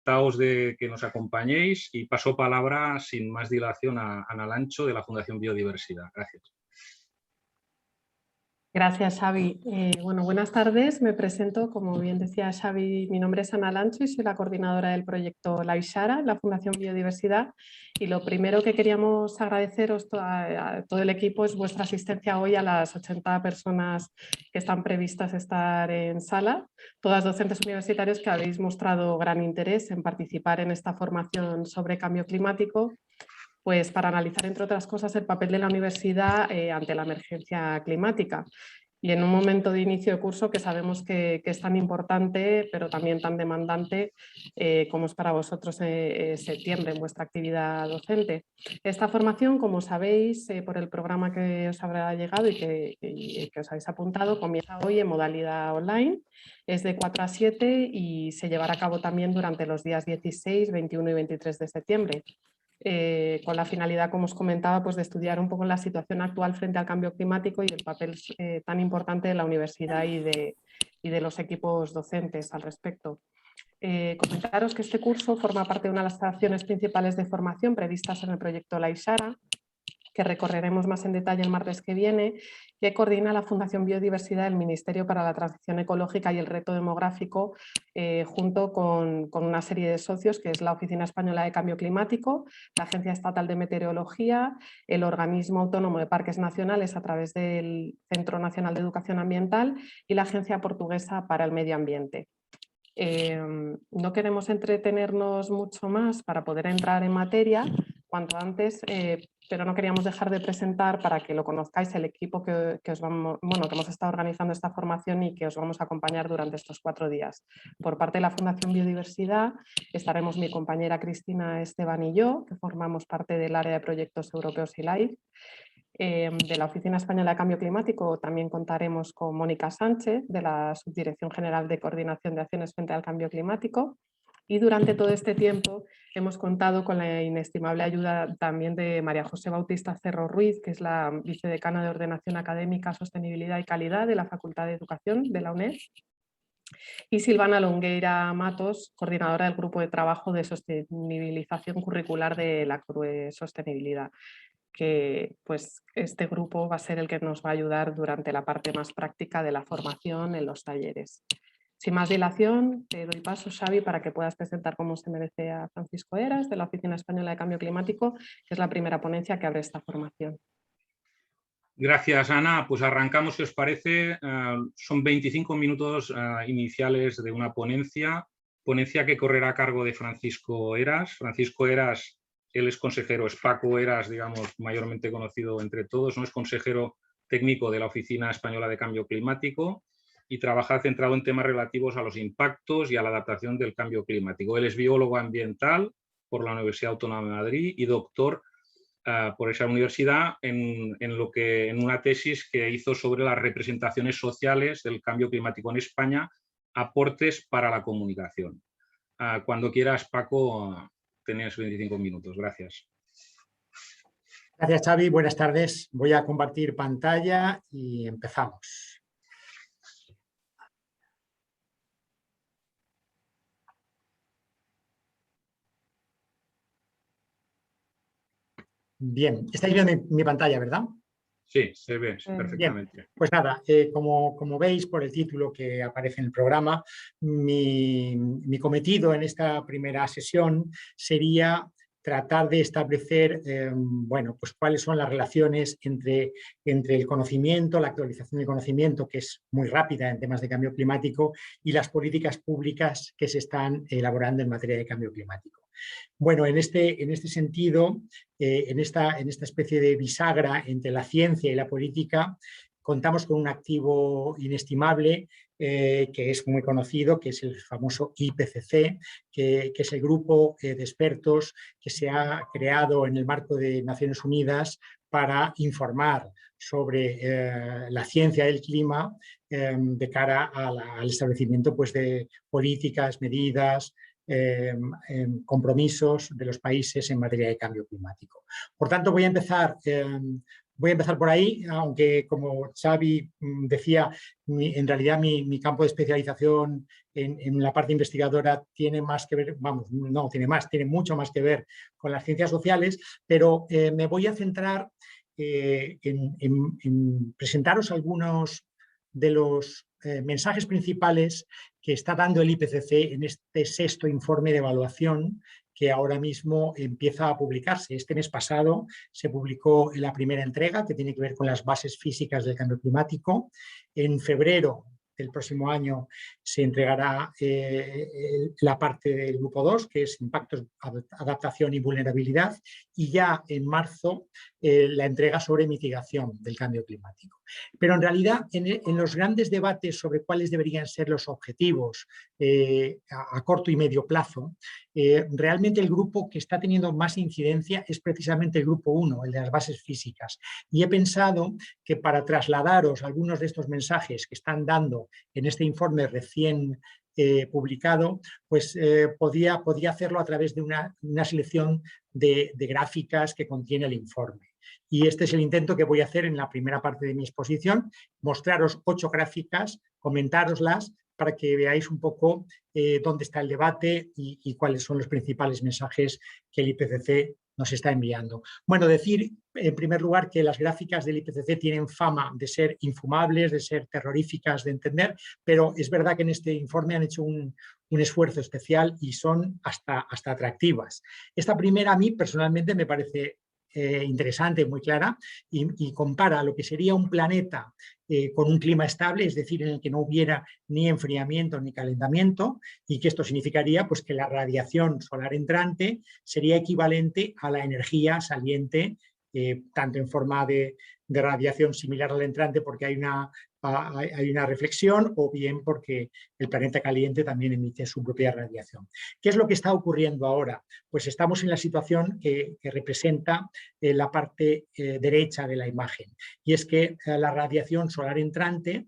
encantados de que nos acompañéis y paso palabra sin más dilación a Ana Lancho de la Fundación Biodiversidad. Gracias. Gracias, Xavi. Bueno, buenas tardes. Me presento, como bien decía Xavi, mi nombre es Ana Lancho y soy la coordinadora del proyecto La Ishara, la Fundación Biodiversidad. Y lo primero que queríamos agradeceros a todo el equipo es vuestra asistencia hoy a las 80 personas que están previstas estar en sala, todas docentes universitarios que habéis mostrado gran interés en participar en esta formación sobre cambio climático, pues para analizar, entre otras cosas, el papel de la universidad ante la emergencia climática. Y en un momento de inicio de curso que sabemos que es tan importante, pero también tan demandante como es para vosotros septiembre en vuestra actividad docente. Esta formación, como sabéis, por el programa que os habrá llegado y que os habéis apuntado, comienza hoy en modalidad online. Es de 4 a 7 y se llevará a cabo también durante los días 16, 21 y 23 de septiembre. Con la finalidad, como os comentaba, pues de estudiar un poco la situación actual frente al cambio climático y el papel tan importante de la universidad y de los equipos docentes al respecto. Comentaros que este curso forma parte de una de las acciones principales de formación previstas en el proyecto La Ishara, que recorreremos más en detalle el martes que viene, que coordina la Fundación Biodiversidad del Ministerio para la Transición Ecológica y el Reto Demográfico, junto con una serie de socios, que es la Oficina Española de Cambio Climático, la Agencia Estatal de Meteorología, el Organismo Autónomo de Parques Nacionales a través del Centro Nacional de Educación Ambiental y la Agencia Portuguesa para el Medio Ambiente. No queremos entretenernos mucho más para poder entrar en materia cuanto antes, pero no queríamos dejar de presentar, para que lo conozcáis, el equipo que hemos estado organizando esta formación y que os vamos a acompañar durante estos 4 días. Por parte de la Fundación Biodiversidad estaremos mi compañera Cristina Esteban y yo, que formamos parte del área de proyectos europeos y LIFE. De la Oficina Española de Cambio Climático también contaremos con Mónica Sánchez, de la Subdirección General de Coordinación de Acciones frente al Cambio Climático, y durante todo este tiempo hemos contado con la inestimable ayuda también de María José Bautista Cerro Ruiz, que es la vicedecana de Ordenación Académica, Sostenibilidad y Calidad de la Facultad de Educación de la UNED, y Silvana Longueira Matos, coordinadora del Grupo de Trabajo de Sostenibilización Curricular de la CRUE Sostenibilidad, que pues este grupo va a ser el que nos va a ayudar durante la parte más práctica de la formación en los talleres. Sin más dilación, te doy paso, Xavi, para que puedas presentar como se merece a Francisco Heras, de la Oficina Española de Cambio Climático, que es la primera ponencia que abre esta formación. Gracias, Ana. Pues arrancamos, si os parece. Son 25 minutos iniciales de una ponencia que correrá a cargo de Francisco Heras. Francisco Heras, él es consejero, es Paco Heras, digamos, mayormente conocido entre todos, ¿no? Es consejero técnico de la Oficina Española de Cambio Climático y trabaja centrado en temas relativos a los impactos y a la adaptación del cambio climático. Él es biólogo ambiental por la Universidad Autónoma de Madrid y doctor por esa universidad en una tesis que hizo sobre las representaciones sociales del cambio climático en España, aportes para la comunicación. Cuando quieras, Paco, tenías 25 minutos. Gracias. Gracias, Xavi. Buenas tardes. Voy a compartir pantalla y empezamos. Bien, estáis viendo mi pantalla, ¿verdad? Sí, se ve perfectamente. Bien, pues nada, como veis por el título que aparece en el programa, mi cometido en esta primera sesión sería tratar de establecer bueno, pues cuáles son las relaciones entre el conocimiento, la actualización del conocimiento, que es muy rápida en temas de cambio climático, y las políticas públicas que se están elaborando en materia de cambio climático. Bueno, en este sentido, en esta especie de bisagra entre la ciencia y la política, contamos con un activo inestimable que es muy conocido, que es el famoso IPCC, que es el grupo de expertos que se ha creado en el marco de Naciones Unidas para informar sobre la ciencia del clima de cara al establecimiento, pues, de políticas, medidas, compromisos de los países en materia de cambio climático. Por tanto, voy a empezar Voy a empezar por ahí, aunque como Xavi decía, en realidad mi campo de especialización en la parte investigadora tiene más que ver, vamos, no tiene más, tiene mucho más que ver con las ciencias sociales, pero me voy a centrar en presentaros algunos de los mensajes principales que está dando el IPCC en este sexto informe de evaluación que ahora mismo empieza a publicarse. Este mes pasado se publicó la primera entrega, que tiene que ver con las bases físicas del cambio climático. En febrero del próximo año se entregará la parte del grupo 2, que es impactos, adaptación y vulnerabilidad, y ya en marzo la entrega sobre mitigación del cambio climático. Pero en realidad en los grandes debates sobre cuáles deberían ser los objetivos a corto y medio plazo, realmente el grupo que está teniendo más incidencia es precisamente el grupo 1, el de las bases físicas. Y he pensado que para trasladaros algunos de estos mensajes que están dando en este informe recién publicado, pues podía hacerlo a través de una selección de gráficas que contiene el informe. Y este es el intento que voy a hacer en la primera parte de mi exposición, mostraros 8 gráficas, comentároslas para que veáis un poco dónde está el debate y cuáles son los principales mensajes que el IPCC nos está enviando. Bueno, decir en primer lugar que las gráficas del IPCC tienen fama de ser infumables, de ser terroríficas de entender, pero es verdad que en este informe han hecho un esfuerzo especial y son hasta atractivas. Esta primera a mí personalmente me parece interesante, muy clara, y compara lo que sería un planeta con un clima estable, es decir, en el que no hubiera ni enfriamiento ni calentamiento, y que esto significaría pues, que la radiación solar entrante sería equivalente a la energía saliente, tanto en forma de radiación similar a la entrante porque hay una reflexión, o bien porque el planeta caliente también emite su propia radiación. ¿Qué es lo que está ocurriendo ahora? Pues estamos en la situación que representa la parte derecha de la imagen, y es que la radiación solar entrante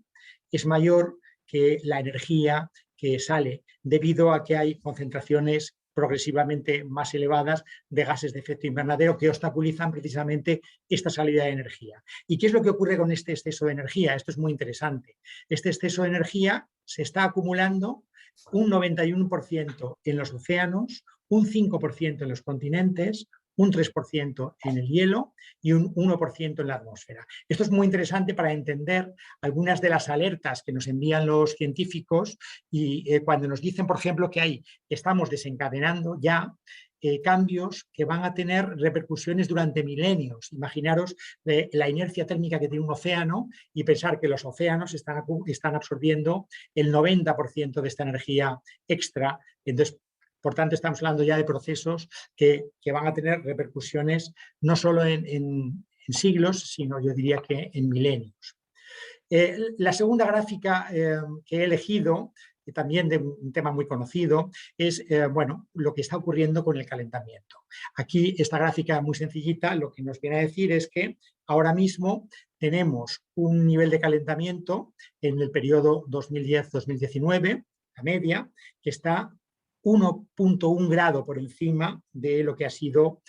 es mayor que la energía que sale, debido a que hay concentraciones progresivamente más elevadas de gases de efecto invernadero que obstaculizan precisamente esta salida de energía. ¿Y qué es lo que ocurre con este exceso de energía? Esto es muy interesante. Este exceso de energía se está acumulando un 91% en los océanos, un 5% en los continentes, un 3% en el hielo y un 1% en la atmósfera. Esto es muy interesante para entender algunas de las alertas que nos envían los científicos y cuando nos dicen, por ejemplo, que estamos desencadenando ya cambios que van a tener repercusiones durante milenios. Imaginaros la inercia térmica que tiene un océano y pensar que los océanos están absorbiendo el 90% de esta energía extra. Entonces, por tanto, estamos hablando ya de procesos que van a tener repercusiones no solo en siglos, sino yo diría que en milenios. La segunda gráfica que he elegido, también de un tema muy conocido, es bueno, lo que está ocurriendo con el calentamiento. Aquí esta gráfica muy sencillita lo que nos viene a decir es que ahora mismo tenemos un nivel de calentamiento en el periodo 2010-2019, la media, que está 1,1 grado por encima de lo que ha sido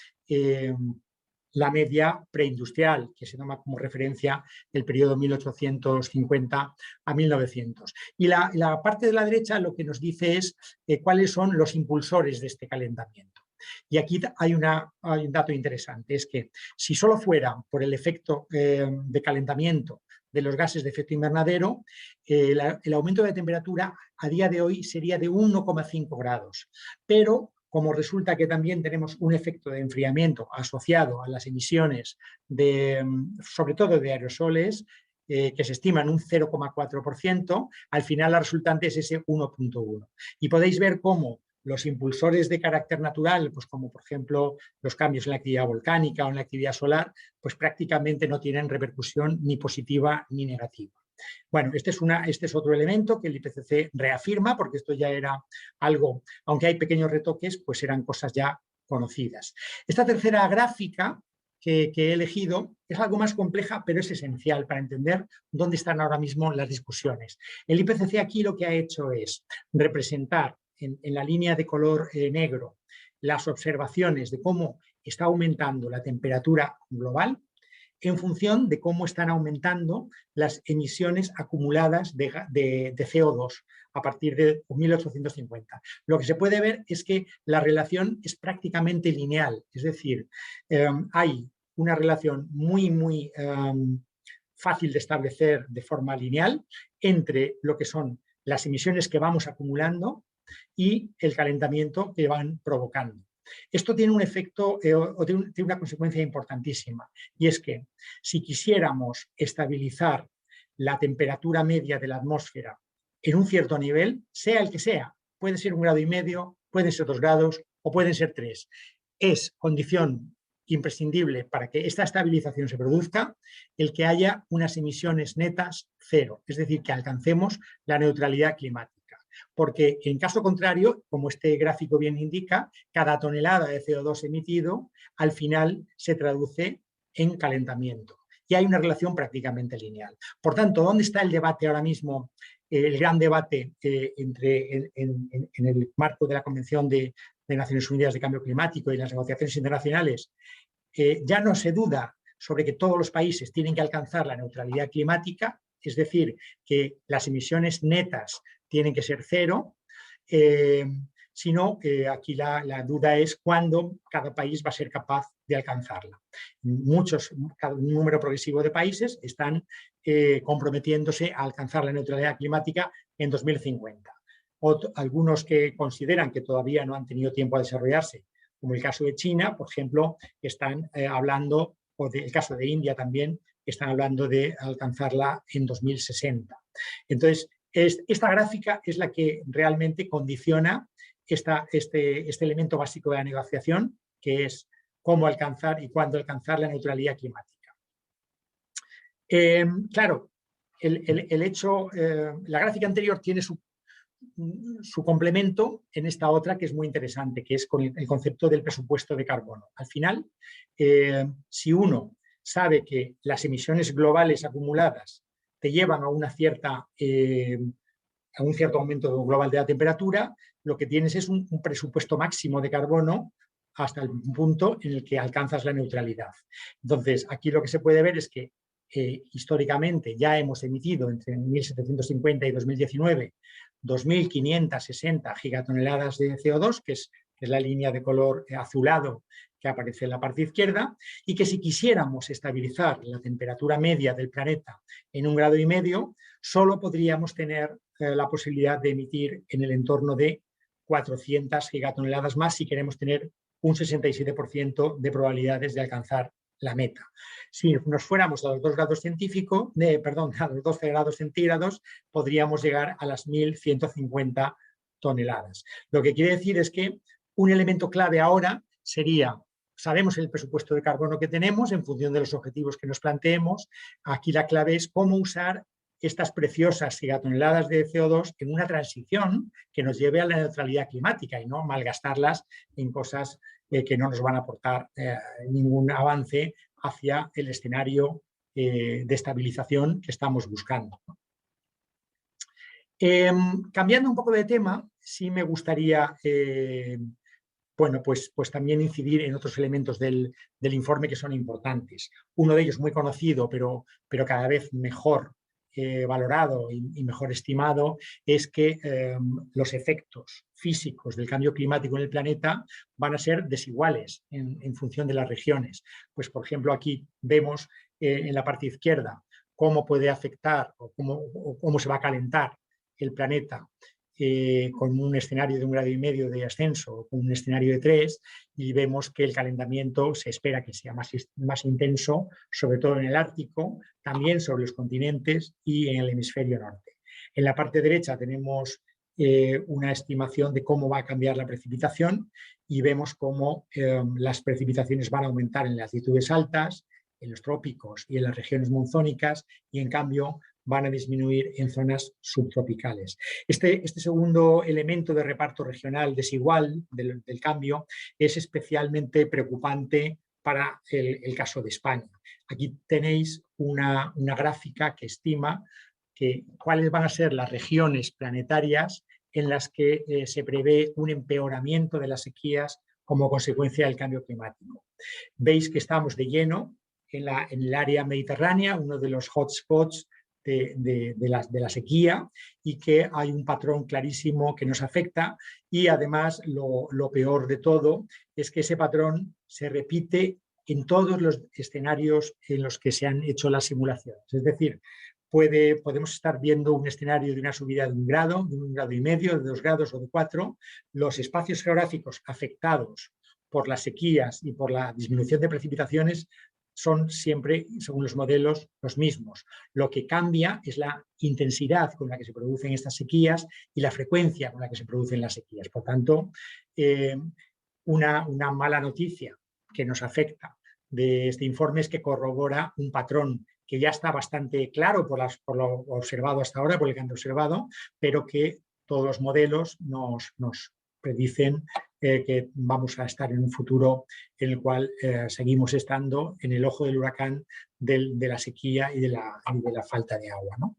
la media preindustrial, que se toma como referencia el periodo 1850 a 1900. Y la parte de la derecha lo que nos dice es cuáles son los impulsores de este calentamiento. Y aquí hay un dato interesante, es que si solo fuera por el efecto de calentamiento de los gases de efecto invernadero, el aumento de temperatura a día de hoy sería de 1,5 grados. Pero como resulta que también tenemos un efecto de enfriamiento asociado a las emisiones, sobre todo de aerosoles, que se estiman un 0,4%, al final la resultante es ese 1,1. Y podéis ver cómo los impulsores de carácter natural, pues como por ejemplo los cambios en la actividad volcánica o en la actividad solar, pues prácticamente no tienen repercusión ni positiva ni negativa. Bueno, este es otro elemento que el IPCC reafirma, porque esto ya era algo, aunque hay pequeños retoques, pues eran cosas ya conocidas. Esta tercera gráfica que he elegido es algo más compleja, pero es esencial para entender dónde están ahora mismo las discusiones. El IPCC aquí lo que ha hecho es representar en la línea de color negro las observaciones de cómo está aumentando la temperatura global en función de cómo están aumentando las emisiones acumuladas de CO2 a partir de 1850. Lo que se puede ver es que la relación es prácticamente lineal, es decir, hay una relación muy fácil de establecer de forma lineal entre lo que son las emisiones que vamos acumulando y el calentamiento que van provocando. Esto tiene un efecto o tiene una consecuencia importantísima, y es que si quisiéramos estabilizar la temperatura media de la atmósfera en un cierto nivel, sea el que sea, puede ser 1,5 grados, pueden ser 2 grados o pueden ser 3, es condición imprescindible para que esta estabilización se produzca el que haya unas emisiones netas cero, es decir, que alcancemos la neutralidad climática. Porque en caso contrario, como este gráfico bien indica, cada tonelada de CO2 emitido al final se traduce en calentamiento. Y hay una relación prácticamente lineal. Por tanto, ¿dónde está el debate ahora mismo? El gran debate en el marco de la Convención de Naciones Unidas de Cambio Climático y las negociaciones internacionales. Ya no se duda sobre que todos los países tienen que alcanzar la neutralidad climática, es decir, que las emisiones netas tienen que ser cero, sino aquí la duda es cuándo cada país va a ser capaz de alcanzarla. Un número progresivo de países están comprometiéndose a alcanzar la neutralidad climática en 2050. Algunos que consideran que todavía no han tenido tiempo a desarrollarse, como el caso de China, por ejemplo, están hablando, o el caso de India también, están hablando de alcanzarla en 2060. Entonces, esta gráfica es la que realmente condiciona este elemento básico de la negociación, que es cómo alcanzar y cuándo alcanzar la neutralidad climática. Claro, la gráfica anterior tiene su complemento en esta otra que es muy interesante, que es con el concepto del presupuesto de carbono. Al final, si uno sabe que las emisiones globales acumuladas te llevan a un cierto aumento global de la temperatura, lo que tienes es un presupuesto máximo de carbono hasta el punto en el que alcanzas la neutralidad. Entonces, aquí lo que se puede ver es que históricamente ya hemos emitido entre 1750 y 2019 2.560 gigatoneladas de CO2, que es la línea de color azulado que aparece en la parte izquierda, y que si quisiéramos estabilizar la temperatura media del planeta en 1,5 grados, solo podríamos tener la posibilidad de emitir en el entorno de 400 gigatoneladas más si queremos tener un 67% de probabilidades de alcanzar la meta. Si nos fuéramos a los 2 grados a los 12 grados centígrados, podríamos llegar a las 1.150 toneladas. Lo que quiere decir es que un elemento clave ahora sería, sabemos el presupuesto de carbono que tenemos en función de los objetivos que nos planteemos. Aquí la clave es cómo usar estas preciosas gigatoneladas de CO2 en una transición que nos lleve a la neutralidad climática y no malgastarlas en cosas que no nos van a aportar ningún avance hacia el escenario de estabilización que estamos buscando. Cambiando un poco de tema, sí me gustaría pues también incidir en otros elementos del informe que son importantes. Uno de ellos muy conocido, pero cada vez mejor valorado y mejor estimado, es que los efectos físicos del cambio climático en el planeta van a ser desiguales en función de las regiones. Pues, por ejemplo, aquí vemos en la parte izquierda cómo puede afectar o cómo se va a calentar el planeta con un escenario de 1,5 grados de ascenso o con un escenario de 3, y vemos que el calentamiento se espera que sea más intenso, sobre todo en el Ártico, también sobre los continentes y en el hemisferio norte. En la parte derecha tenemos una estimación de cómo va a cambiar la precipitación y vemos cómo las precipitaciones van a aumentar en las latitudes altas, en los trópicos y en las regiones monzónicas, y en cambio van a disminuir en zonas subtropicales. Este segundo elemento de reparto regional desigual del cambio es especialmente preocupante para el caso de España. Aquí tenéis una gráfica que estima cuáles van a ser las regiones planetarias en las que se prevé un empeoramiento de las sequías como consecuencia del cambio climático. Veis que estamos de lleno en el área mediterránea, uno de los hotspots de la sequía, y que hay un patrón clarísimo que nos afecta, y además lo peor de todo es que ese patrón se repite en todos los escenarios en los que se han hecho las simulaciones. Es decir, podemos estar viendo un escenario de una subida de 1 grado, de 1,5 grados, de 2 grados o de 4. Los espacios geográficos afectados por las sequías y por la disminución de precipitaciones son siempre, según los modelos, los mismos. Lo que cambia es la intensidad con la que se producen estas sequías y la frecuencia con la que se producen las sequías. Por tanto, una mala noticia que nos afecta de este informe es que corrobora un patrón que ya está bastante claro por lo observado hasta ahora, por el que han observado, pero que todos los modelos nos predicen que vamos a estar en un futuro en el cual seguimos estando en el ojo del huracán de la sequía y de la falta de agua, ¿no?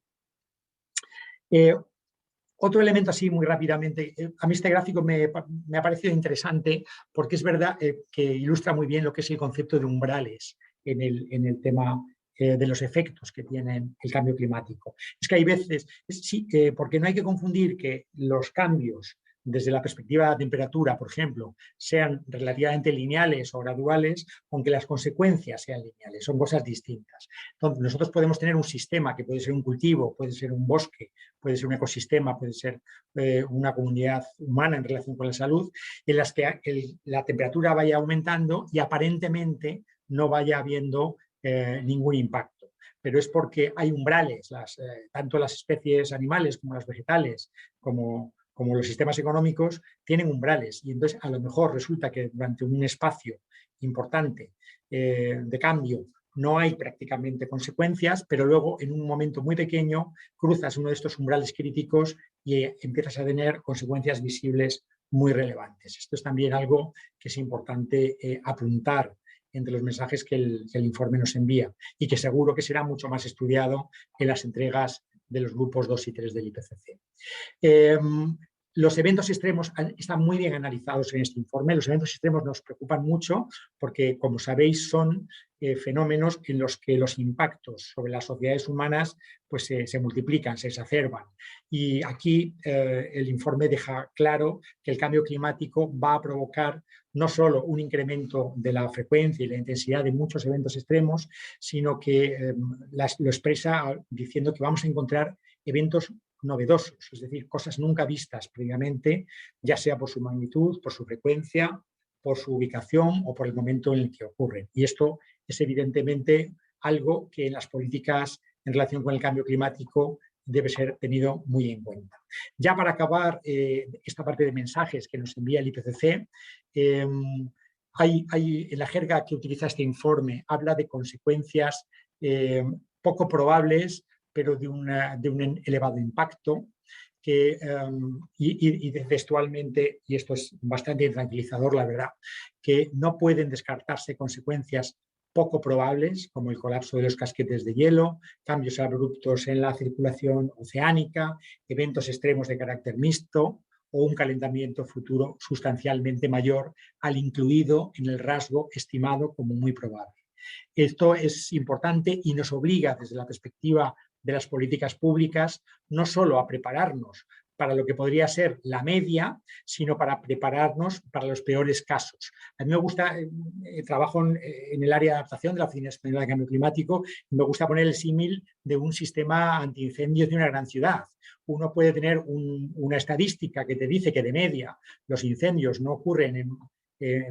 Otro elemento así muy rápidamente, a mí este gráfico me ha parecido interesante porque es verdad que ilustra muy bien lo que es el concepto de umbrales en el tema de los efectos que tiene el cambio climático. Es que hay veces, sí, porque no hay que confundir que los cambios desde la perspectiva de la temperatura, por ejemplo, sean relativamente lineales o graduales, aunque las consecuencias sean lineales, son cosas distintas. Entonces, nosotros podemos tener un sistema que puede ser un cultivo, puede ser un bosque, puede ser un ecosistema, puede ser una comunidad humana en relación con la salud, en las que la temperatura vaya aumentando y aparentemente no vaya habiendo ningún impacto. Pero es porque hay umbrales, tanto las especies animales como las vegetales, como los sistemas económicos, tienen umbrales, y entonces a lo mejor resulta que durante un espacio importante de cambio no hay prácticamente consecuencias, pero luego en un momento muy pequeño cruzas uno de estos umbrales críticos y empiezas a tener consecuencias visibles muy relevantes. Esto es también algo que es importante apuntar entre los mensajes que el informe nos envía, y que seguro que será mucho más estudiado en las entregas de los grupos 2 y 3 del IPCC. Los eventos extremos están muy bien analizados en este informe. Los eventos extremos nos preocupan mucho porque, como sabéis, son fenómenos en los que los impactos sobre las sociedades humanas pues, se multiplican, se exacerban. Y aquí el informe deja claro que el cambio climático va a provocar no solo un incremento de la frecuencia y la intensidad de muchos eventos extremos, sino que lo expresa diciendo que vamos a encontrar eventos novedosos, es decir, cosas nunca vistas previamente, ya sea por su magnitud, por su frecuencia, por su ubicación o por el momento en el que ocurren. Y esto es evidentemente algo que en las políticas en relación con el cambio climático debe ser tenido muy en cuenta. Ya para acabar esta parte de mensajes que nos envía el IPCC, en la jerga que utiliza este informe habla de consecuencias poco probables, pero de un elevado impacto, y textualmente, y esto es bastante tranquilizador, la verdad, que no pueden descartarse consecuencias poco probables, como el colapso de los casquetes de hielo, cambios abruptos en la circulación oceánica, eventos extremos de carácter mixto o un calentamiento futuro sustancialmente mayor al incluido en el rasgo estimado como muy probable. Esto es importante y nos obliga, desde la perspectiva de las políticas públicas, no solo a prepararnos para lo que podría ser la media, sino para prepararnos para los peores casos. A mí me gusta, trabajo en el área de adaptación de la Oficina Española de Cambio Climático, y me gusta poner el símil de un sistema antiincendios de una gran ciudad. Uno puede tener una estadística que te dice que de media los incendios no ocurren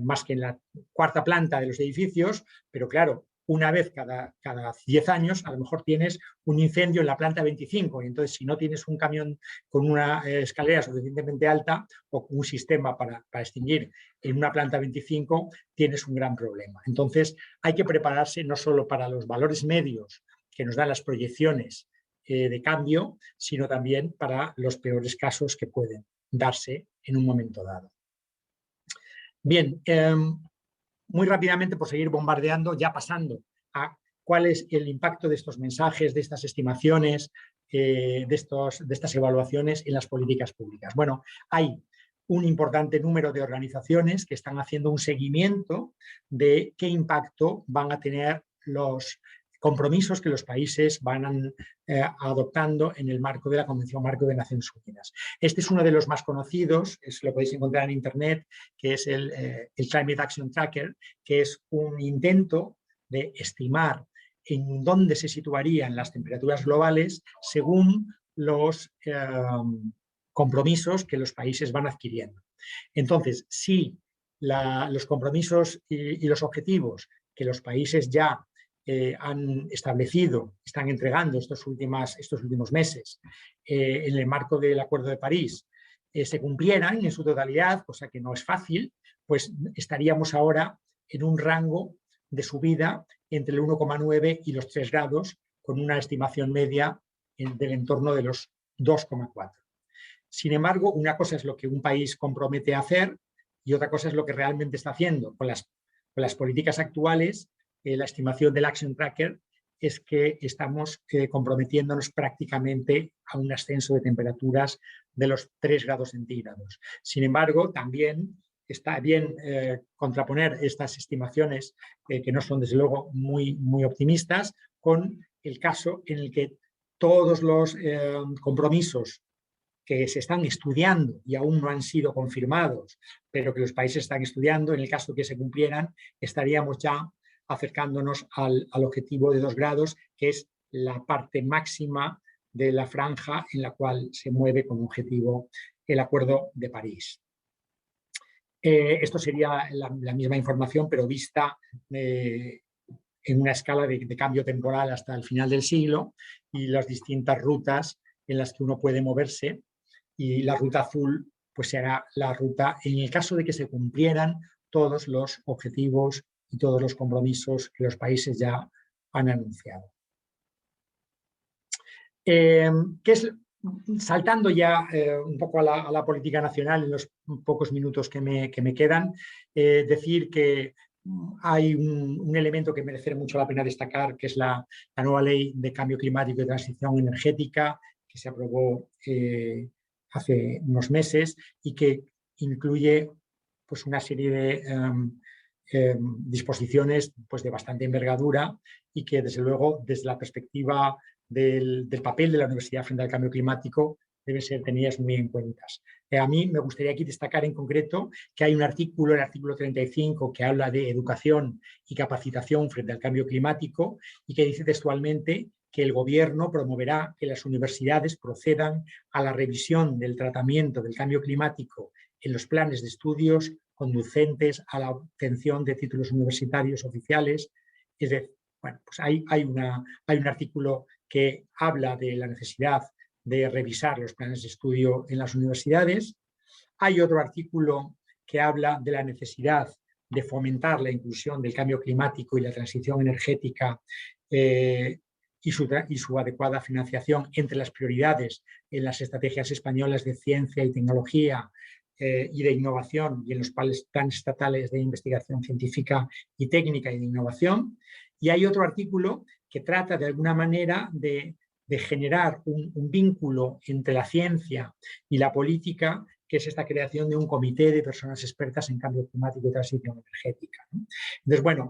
más que en la 4ª planta de los edificios, pero claro, una vez cada 10 años a lo mejor tienes un incendio en la planta 25, y entonces si no tienes un camión con una escalera suficientemente alta o un sistema para extinguir en una planta 25, tienes un gran problema. Entonces hay que prepararse no solo para los valores medios que nos dan las proyecciones de cambio, sino también para los peores casos que pueden darse en un momento dado. Bien, muy rápidamente, por seguir bombardeando, ya pasando a cuál es el impacto de estos mensajes, de estas estimaciones, de estas evaluaciones en las políticas públicas. Bueno, hay un importante número de organizaciones que están haciendo un seguimiento de qué impacto van a tener los compromisos que los países van adoptando en el marco de la Convención Marco de Naciones Unidas. Este es uno de los más conocidos, lo podéis encontrar en Internet, que es el Climate Action Tracker, que es un intento de estimar en dónde se situarían las temperaturas globales según los compromisos que los países van adquiriendo. Entonces, si los compromisos y los objetivos que los países ya han establecido, están entregando estos últimos meses en el marco del Acuerdo de París, se cumplieran en su totalidad, cosa que no es fácil, pues estaríamos ahora en un rango de subida entre el 1,9 y los 3 grados, con una estimación media del entorno de los 2,4. Sin embargo, una cosa es lo que un país compromete a hacer y otra cosa es lo que realmente está haciendo. Con las políticas actuales, la estimación del Action Tracker es que estamos comprometiéndonos prácticamente a un ascenso de temperaturas de los 3 grados centígrados. Sin embargo, también está bien contraponer estas estimaciones, que no son desde luego muy optimistas, con el caso en el que todos los compromisos que se están estudiando y aún no han sido confirmados, pero que los países están estudiando, en el caso que se cumplieran, estaríamos ya acercándonos al objetivo de 2 grados, que es la parte máxima de la franja en la cual se mueve como objetivo el Acuerdo de París. Esto sería la misma información, pero vista en una escala de cambio temporal hasta el final del siglo y las distintas rutas en las que uno puede moverse. Y la ruta azul pues será la ruta en el caso de que se cumplieran todos los objetivos y todos los compromisos que los países ya han anunciado. Saltando ya un poco a la política nacional en los pocos minutos que me quedan, decir que hay un elemento que merece mucho la pena destacar, que es la nueva Ley de Cambio Climático y Transición Energética, que se aprobó hace unos meses y que incluye pues, una serie de disposiciones pues, de bastante envergadura y que, desde luego, desde la perspectiva del papel de la universidad frente al cambio climático, deben ser tenidas muy en cuenta. A mí me gustaría aquí destacar en concreto que hay un artículo, el artículo 35, que habla de educación y capacitación frente al cambio climático y que dice textualmente que el Gobierno promoverá que las universidades procedan a la revisión del tratamiento del cambio climático en los planes de estudios conducentes a la obtención de títulos universitarios oficiales. Es decir, bueno, pues hay un artículo que habla de la necesidad de revisar los planes de estudio en las universidades. Hay otro artículo que habla de la necesidad de fomentar la inclusión del cambio climático y la transición energética y su adecuada financiación entre las prioridades en las estrategias españolas de ciencia y tecnología y de innovación y en los planes estatales de investigación científica y técnica y de innovación. Y hay otro artículo que trata de alguna manera de generar un vínculo entre la ciencia y la política, que es esta creación de un comité de personas expertas en cambio climático y transición energética, ¿no? Entonces, bueno,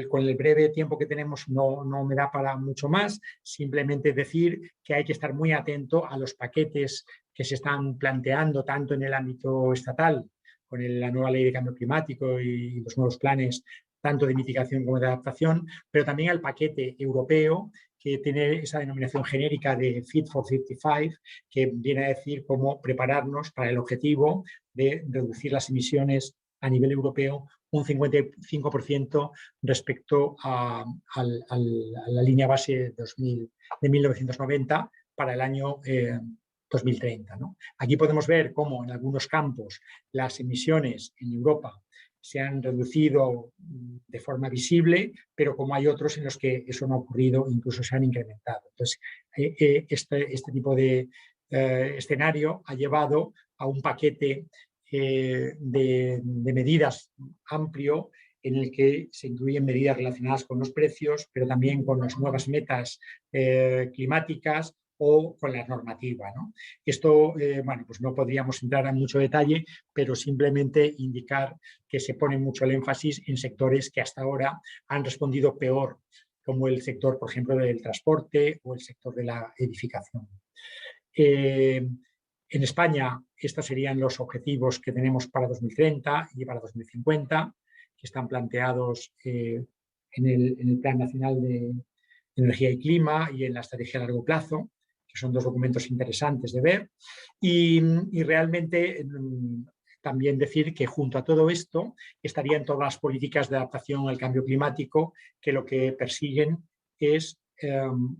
con el breve tiempo que tenemos no me da para mucho más, simplemente decir que hay que estar muy atento a los paquetes que se están planteando tanto en el ámbito estatal, con la nueva ley de cambio climático y los nuevos planes, tanto de mitigación como de adaptación, pero también al paquete europeo, que tiene esa denominación genérica de Fit for 55, que viene a decir cómo prepararnos para el objetivo de reducir las emisiones a nivel europeo un 55% respecto a la línea base de 1990 para el año 2030, ¿no? Aquí podemos ver cómo en algunos campos las emisiones en Europa se han reducido de forma visible, pero como hay otros en los que eso no ha ocurrido, incluso se han incrementado. Entonces, este tipo de escenario ha llevado a un paquete de medidas amplio en el que se incluyen medidas relacionadas con los precios, pero también con las nuevas metas climáticas, o con la normativa, ¿no? Esto, bueno, pues no podríamos entrar en mucho detalle, pero simplemente indicar que se pone mucho el énfasis en sectores que hasta ahora han respondido peor, como el sector, por ejemplo, del transporte o el sector de la edificación. En España, estos serían los objetivos que tenemos para 2030 y para 2050, que están planteados en el Plan Nacional de Energía y Clima y en la Estrategia a Largo Plazo, que son dos documentos interesantes de ver. Y realmente también decir que junto a todo esto estarían todas las políticas de adaptación al cambio climático, que lo que persiguen es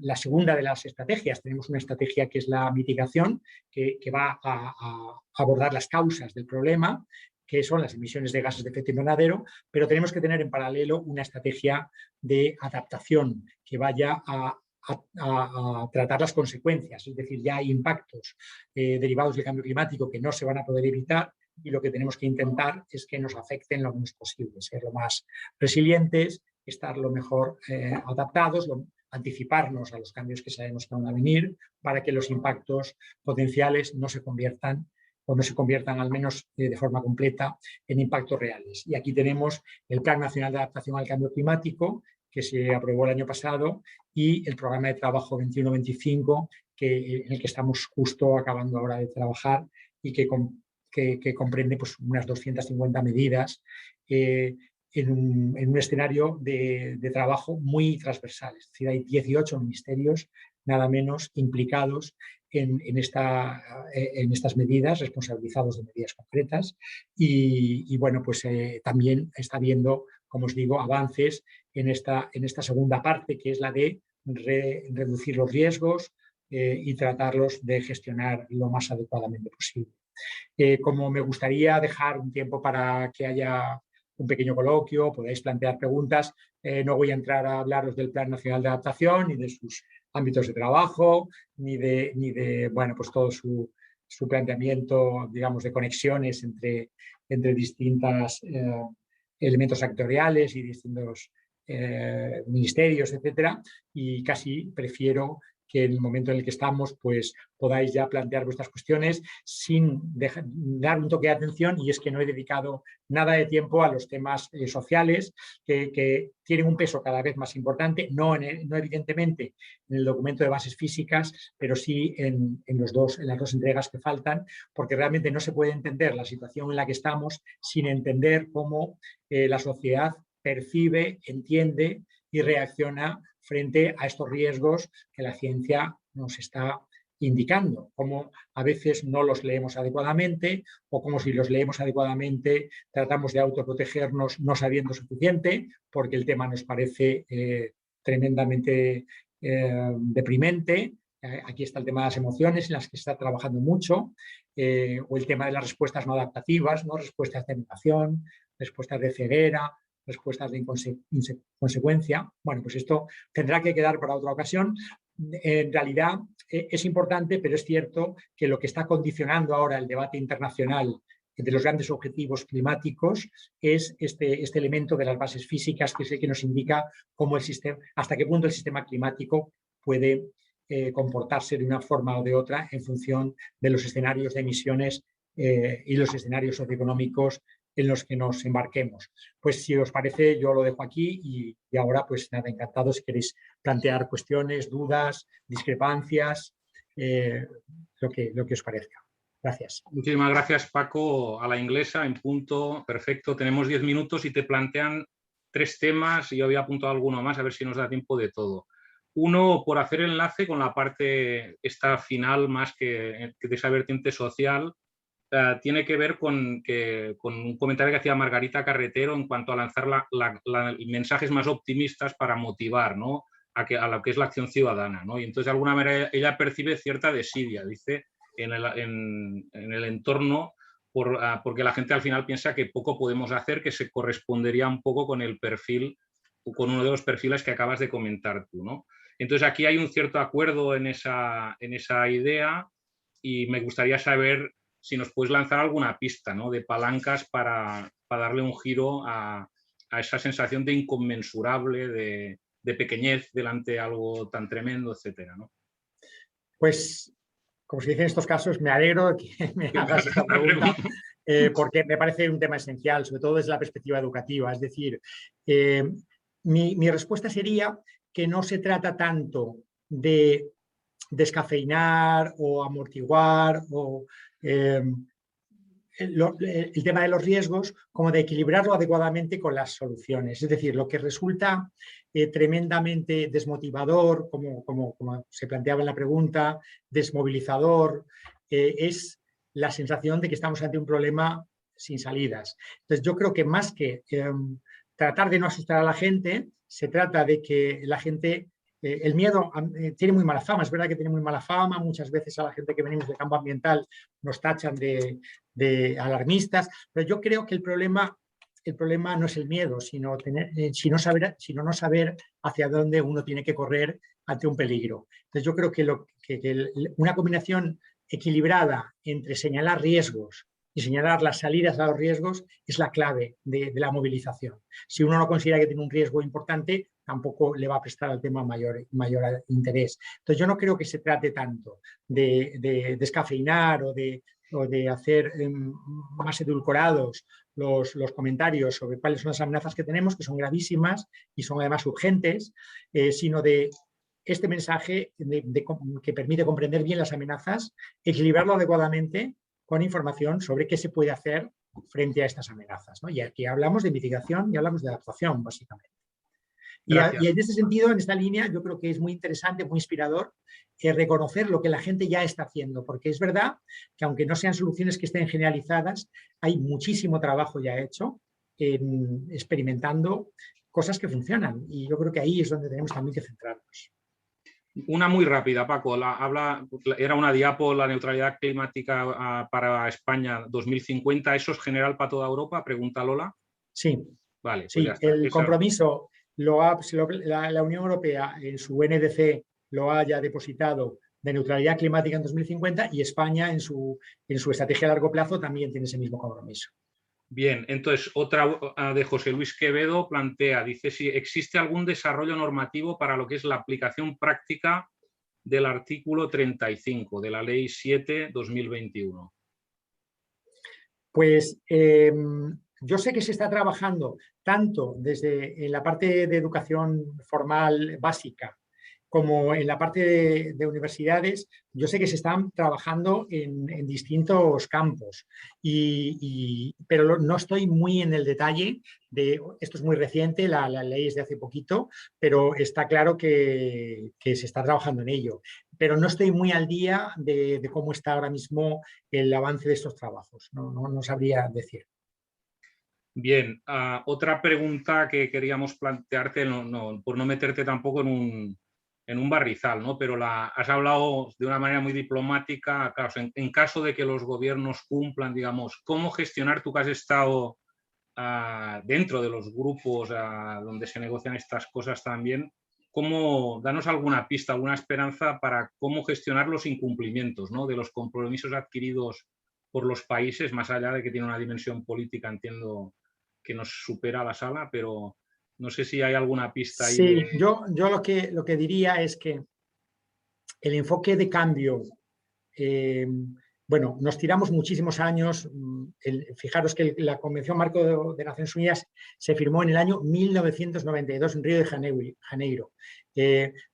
la segunda de las estrategias. Tenemos una estrategia que es la mitigación, que va a abordar las causas del problema, que son las emisiones de gases de efecto invernadero, pero tenemos que tener en paralelo una estrategia de adaptación que vaya a tratar las consecuencias, es decir, ya hay impactos derivados del cambio climático que no se van a poder evitar y lo que tenemos que intentar es que nos afecten lo menos posible, ser lo más resilientes, estar lo mejor adaptados, anticiparnos a los cambios que sabemos que van a venir para que los impactos potenciales no se conviertan o no se conviertan al menos de forma completa en impactos reales. Y aquí tenemos el Plan Nacional de Adaptación al Cambio Climático, que se aprobó el año pasado, y el Programa de Trabajo 21-25, en el que estamos justo acabando ahora de trabajar y que comprende pues, unas 250 medidas en un escenario de trabajo muy transversal. Es decir, hay 18 ministerios, nada menos, implicados en estas medidas, responsabilizados de medidas concretas. Y bueno, pues también está habiendo, como os digo, avances en esta segunda parte, que es la de reducir los riesgos y tratarlos de gestionar lo más adecuadamente posible. Como me gustaría dejar un tiempo para que haya un pequeño coloquio, podáis plantear preguntas, no voy a entrar a hablaros del Plan Nacional de Adaptación, ni de sus ámbitos de trabajo, ni de bueno, pues todo su planteamiento, digamos, de conexiones entre distintos elementos sectoriales y distintos ministerios, etcétera, y casi prefiero que en el momento en el que estamos pues podáis ya plantear vuestras cuestiones sin dar un toque de atención, y es que no he dedicado nada de tiempo a los temas sociales que tienen un peso cada vez más importante, no evidentemente en el documento de bases físicas, pero sí en las dos entregas que faltan, porque realmente no se puede entender la situación en la que estamos sin entender cómo la sociedad percibe, entiende y reacciona frente a estos riesgos que la ciencia nos está indicando, como a veces no los leemos adecuadamente o como si los leemos adecuadamente tratamos de autoprotegernos no sabiendo suficiente porque el tema nos parece tremendamente deprimente. Aquí está el tema de las emociones, en las que se está trabajando mucho, o el tema de las respuestas no adaptativas, ¿no? Respuestas de negación, respuestas de ceguera, respuestas de inconsecuencia. Bueno, pues esto tendrá que quedar para otra ocasión. En realidad es importante, pero es cierto que lo que está condicionando ahora el debate internacional de los grandes objetivos climáticos es este elemento de las bases físicas, que es el que nos indica cómo hasta qué punto el sistema climático puede comportarse de una forma o de otra en función de los escenarios de emisiones y los escenarios socioeconómicos en los que nos embarquemos. Pues si os parece, yo lo dejo aquí y ahora pues nada, encantado si queréis plantear cuestiones, dudas, discrepancias, lo que os parezca. Gracias. Muchísimas gracias, Paco. A la inglesa, en punto, perfecto. Tenemos 10 minutos y te plantean 3 temas y yo había apuntado alguno más, a ver si nos da tiempo de todo. Uno, por hacer enlace con la parte esta final más que de esa vertiente social, tiene que ver con un comentario que hacía Margarita Carretero en cuanto a lanzar mensajes más optimistas para motivar, ¿no? a lo que es la acción ciudadana, ¿no? Y entonces de alguna manera ella percibe cierta desidia, dice, en el entorno porque la gente al final piensa que poco podemos hacer, que se correspondería un poco con el perfil, con uno de los perfiles que acabas de comentar tú, ¿no? Entonces aquí hay un cierto acuerdo en esa idea y me gustaría saber si nos puedes lanzar alguna pista, ¿no? De palancas para darle un giro a esa sensación de inconmensurable, de pequeñez delante de algo tan tremendo, etcétera, ¿no? Pues, como se dice en estos casos, me alegro de que me hagas esta pregunta, porque me parece un tema esencial, sobre todo desde la perspectiva educativa. Es decir, mi respuesta sería que no se trata tanto de descafeinar o amortiguar o el tema de los riesgos, como de equilibrarlo adecuadamente con las soluciones. Es decir, lo que resulta tremendamente desmotivador, como se planteaba en la pregunta, desmovilizador, es la sensación de que estamos ante un problema sin salidas. Entonces, yo creo que más que tratar de no asustar a la gente, se trata de que la gente... el miedo tiene muy mala fama, es verdad que tiene muy mala fama, muchas veces a la gente que venimos del campo ambiental nos tachan de alarmistas, pero yo creo que el problema no es el miedo, sino no saber hacia dónde uno tiene que correr ante un peligro. Entonces yo creo que una combinación equilibrada entre señalar riesgos y señalar las salidas a los riesgos es la clave de la movilización. Si uno no considera que tiene un riesgo importante, tampoco le va a prestar al tema mayor interés. Entonces yo no creo que se trate tanto de descafeinar o de hacer más edulcorados los comentarios sobre cuáles son las amenazas que tenemos, que son gravísimas y son además urgentes, sino de este mensaje que permite comprender bien las amenazas, equilibrarlo adecuadamente con información sobre qué se puede hacer frente a estas amenazas, ¿no? Y aquí hablamos de mitigación y hablamos de adaptación, básicamente. Y en ese sentido, en esta línea, yo creo que es muy interesante, muy inspirador reconocer lo que la gente ya está haciendo, porque es verdad que aunque no sean soluciones que estén generalizadas, hay muchísimo trabajo ya hecho experimentando cosas que funcionan, y yo creo que ahí es donde tenemos también que centrarnos. Una muy rápida, Paco. Era una diapo, la neutralidad climática para España 2050. ¿Eso es general para toda Europa? Pregunta Lola. Sí, vale, pues sí, ya está. el compromiso la Unión Europea en su NDC lo ha ya depositado de neutralidad climática en 2050 y España en su estrategia a largo plazo también tiene ese mismo compromiso. Bien, entonces otra de José Luis Quevedo dice si existe algún desarrollo normativo para lo que es la aplicación práctica del artículo 35 de la Ley 7/2021. Pues yo sé que se está trabajando tanto desde en la parte de educación formal básica como en la parte de universidades. Yo sé que se están trabajando en distintos campos, pero no estoy muy en el detalle de esto. Es muy reciente, la ley es de hace poquito, pero está claro que se está trabajando en ello. Pero no estoy muy al día de cómo está ahora mismo el avance de estos trabajos. No sabría decir. Bien, otra pregunta que queríamos plantearte, por no meterte tampoco en un barrizal, ¿no? Pero has hablado de una manera muy diplomática. Claro, en caso de que los gobiernos cumplan, digamos, ¿cómo gestionar, tú que has estado dentro de los grupos donde se negocian estas cosas también? Danos alguna pista, alguna esperanza para cómo gestionar los incumplimientos, ¿no?, de los compromisos adquiridos por los países, más allá de que tiene una dimensión política, entiendo que nos supera la sala, pero no sé si hay alguna pista ahí. Sí, yo lo que diría es que el enfoque de cambio, bueno, nos tiramos muchísimos años. Fijaros que la Convención Marco de Naciones Unidas se firmó en el año 1992 en Río de Janeiro.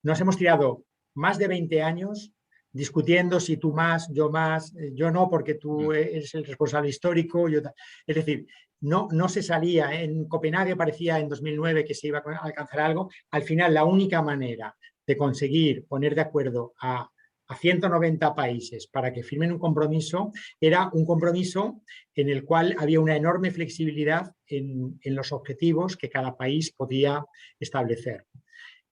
Nos hemos tirado más de 20 años discutiendo si tú más, yo no, porque tú eres el responsable histórico. Es decir, no se salía. En Copenhague parecía en 2009 que se iba a alcanzar algo. Al final, la única manera de conseguir poner de acuerdo a 190 países para que firmen un compromiso era un compromiso en el cual había una enorme flexibilidad en los objetivos que cada país podía establecer.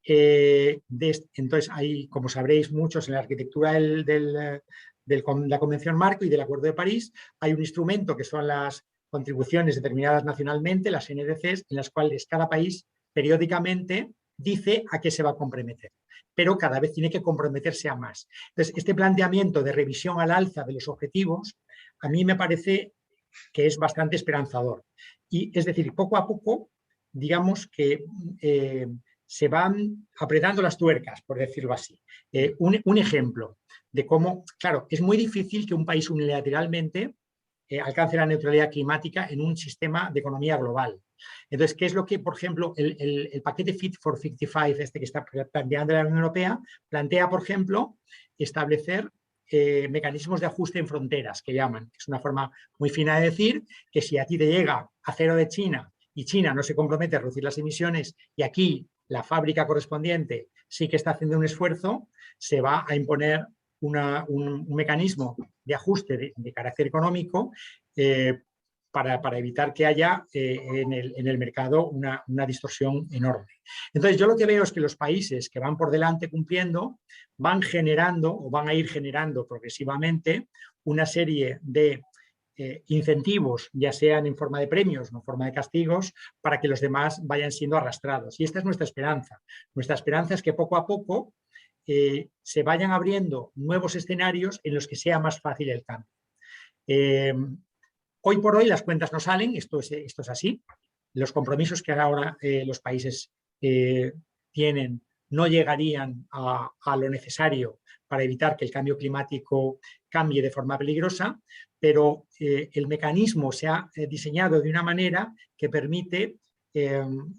Entonces, hay, como sabréis muchos, en la arquitectura de la Convención Marco y del Acuerdo de París, hay un instrumento que son las contribuciones determinadas nacionalmente, las NDCs, en las cuales cada país periódicamente dice a qué se va a comprometer, pero cada vez tiene que comprometerse a más. Entonces, este planteamiento de revisión al alza de los objetivos a mí me parece que es bastante esperanzador. Y es decir, poco a poco, digamos que se van apretando las tuercas, por decirlo así. Un ejemplo de cómo, claro, es muy difícil que un país unilateralmente alcance la neutralidad climática en un sistema de economía global. Entonces, ¿qué es lo que, por ejemplo, el paquete Fit for 55, este que está planteando la Unión Europea, plantea, por ejemplo, establecer mecanismos de ajuste en fronteras, que llaman, que es una forma muy fina de decir que si a ti te llega acero de China y China no se compromete a reducir las emisiones y aquí la fábrica correspondiente sí que está haciendo un esfuerzo, se va a imponer un mecanismo de ajuste de carácter económico para evitar que haya en el mercado una distorsión enorme. Entonces, yo lo que veo es que los países que van por delante cumpliendo van generando o van a ir generando progresivamente una serie de incentivos, ya sean en forma de premios o en forma de castigos, para que los demás vayan siendo arrastrados. Y esta es nuestra esperanza. Nuestra esperanza es que poco a poco se vayan abriendo nuevos escenarios en los que sea más fácil el cambio. Hoy por hoy las cuentas no salen, esto es así. Los compromisos que ahora los países tienen no llegarían a lo necesario para evitar que el cambio climático cambie de forma peligrosa, pero el mecanismo se ha diseñado de una manera que permite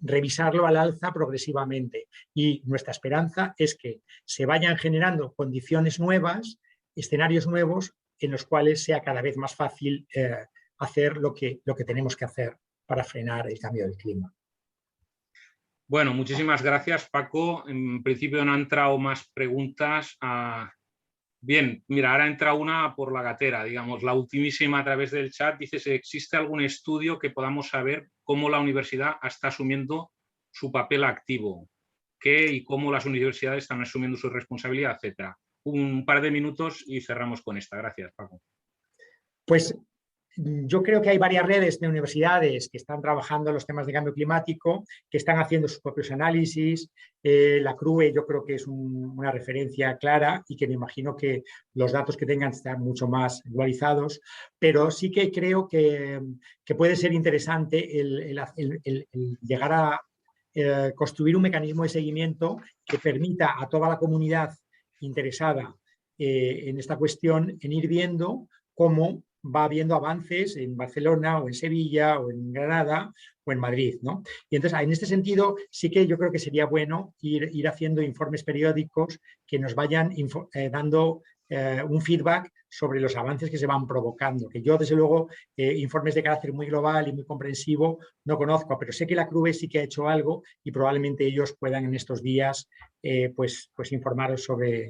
revisarlo al alza progresivamente. Y nuestra esperanza es que se vayan generando condiciones nuevas, escenarios nuevos, en los cuales sea cada vez más fácil hacer lo que tenemos que hacer para frenar el cambio del clima. Bueno, muchísimas gracias, Paco. En principio no han entrado más preguntas. Bien, mira, ahora entra una por la gatera, digamos, la ultimísima a través del chat. Dice si existe algún estudio que podamos saber cómo la universidad está asumiendo su papel activo, qué y cómo las universidades están asumiendo su responsabilidad, etcétera. Un par de minutos y cerramos con esta. Gracias, Paco. Pues yo creo que hay varias redes de universidades que están trabajando en los temas de cambio climático, que están haciendo sus propios análisis. La CRUE yo creo que es una referencia clara y que me imagino que los datos que tengan están mucho más actualizados, pero sí que creo que puede ser interesante el llegar a construir un mecanismo de seguimiento que permita a toda la comunidad interesada en esta cuestión en ir viendo cómo va habiendo avances en Barcelona o en Sevilla o en Granada o en Madrid, ¿no? Y entonces, en este sentido, sí que yo creo que sería bueno ir haciendo informes periódicos que nos vayan dando un feedback sobre los avances que se van provocando, que yo, desde luego, informes de carácter muy global y muy comprensivo no conozco, pero sé que la CRUE sí que ha hecho algo y probablemente ellos puedan en estos días pues informaros sobre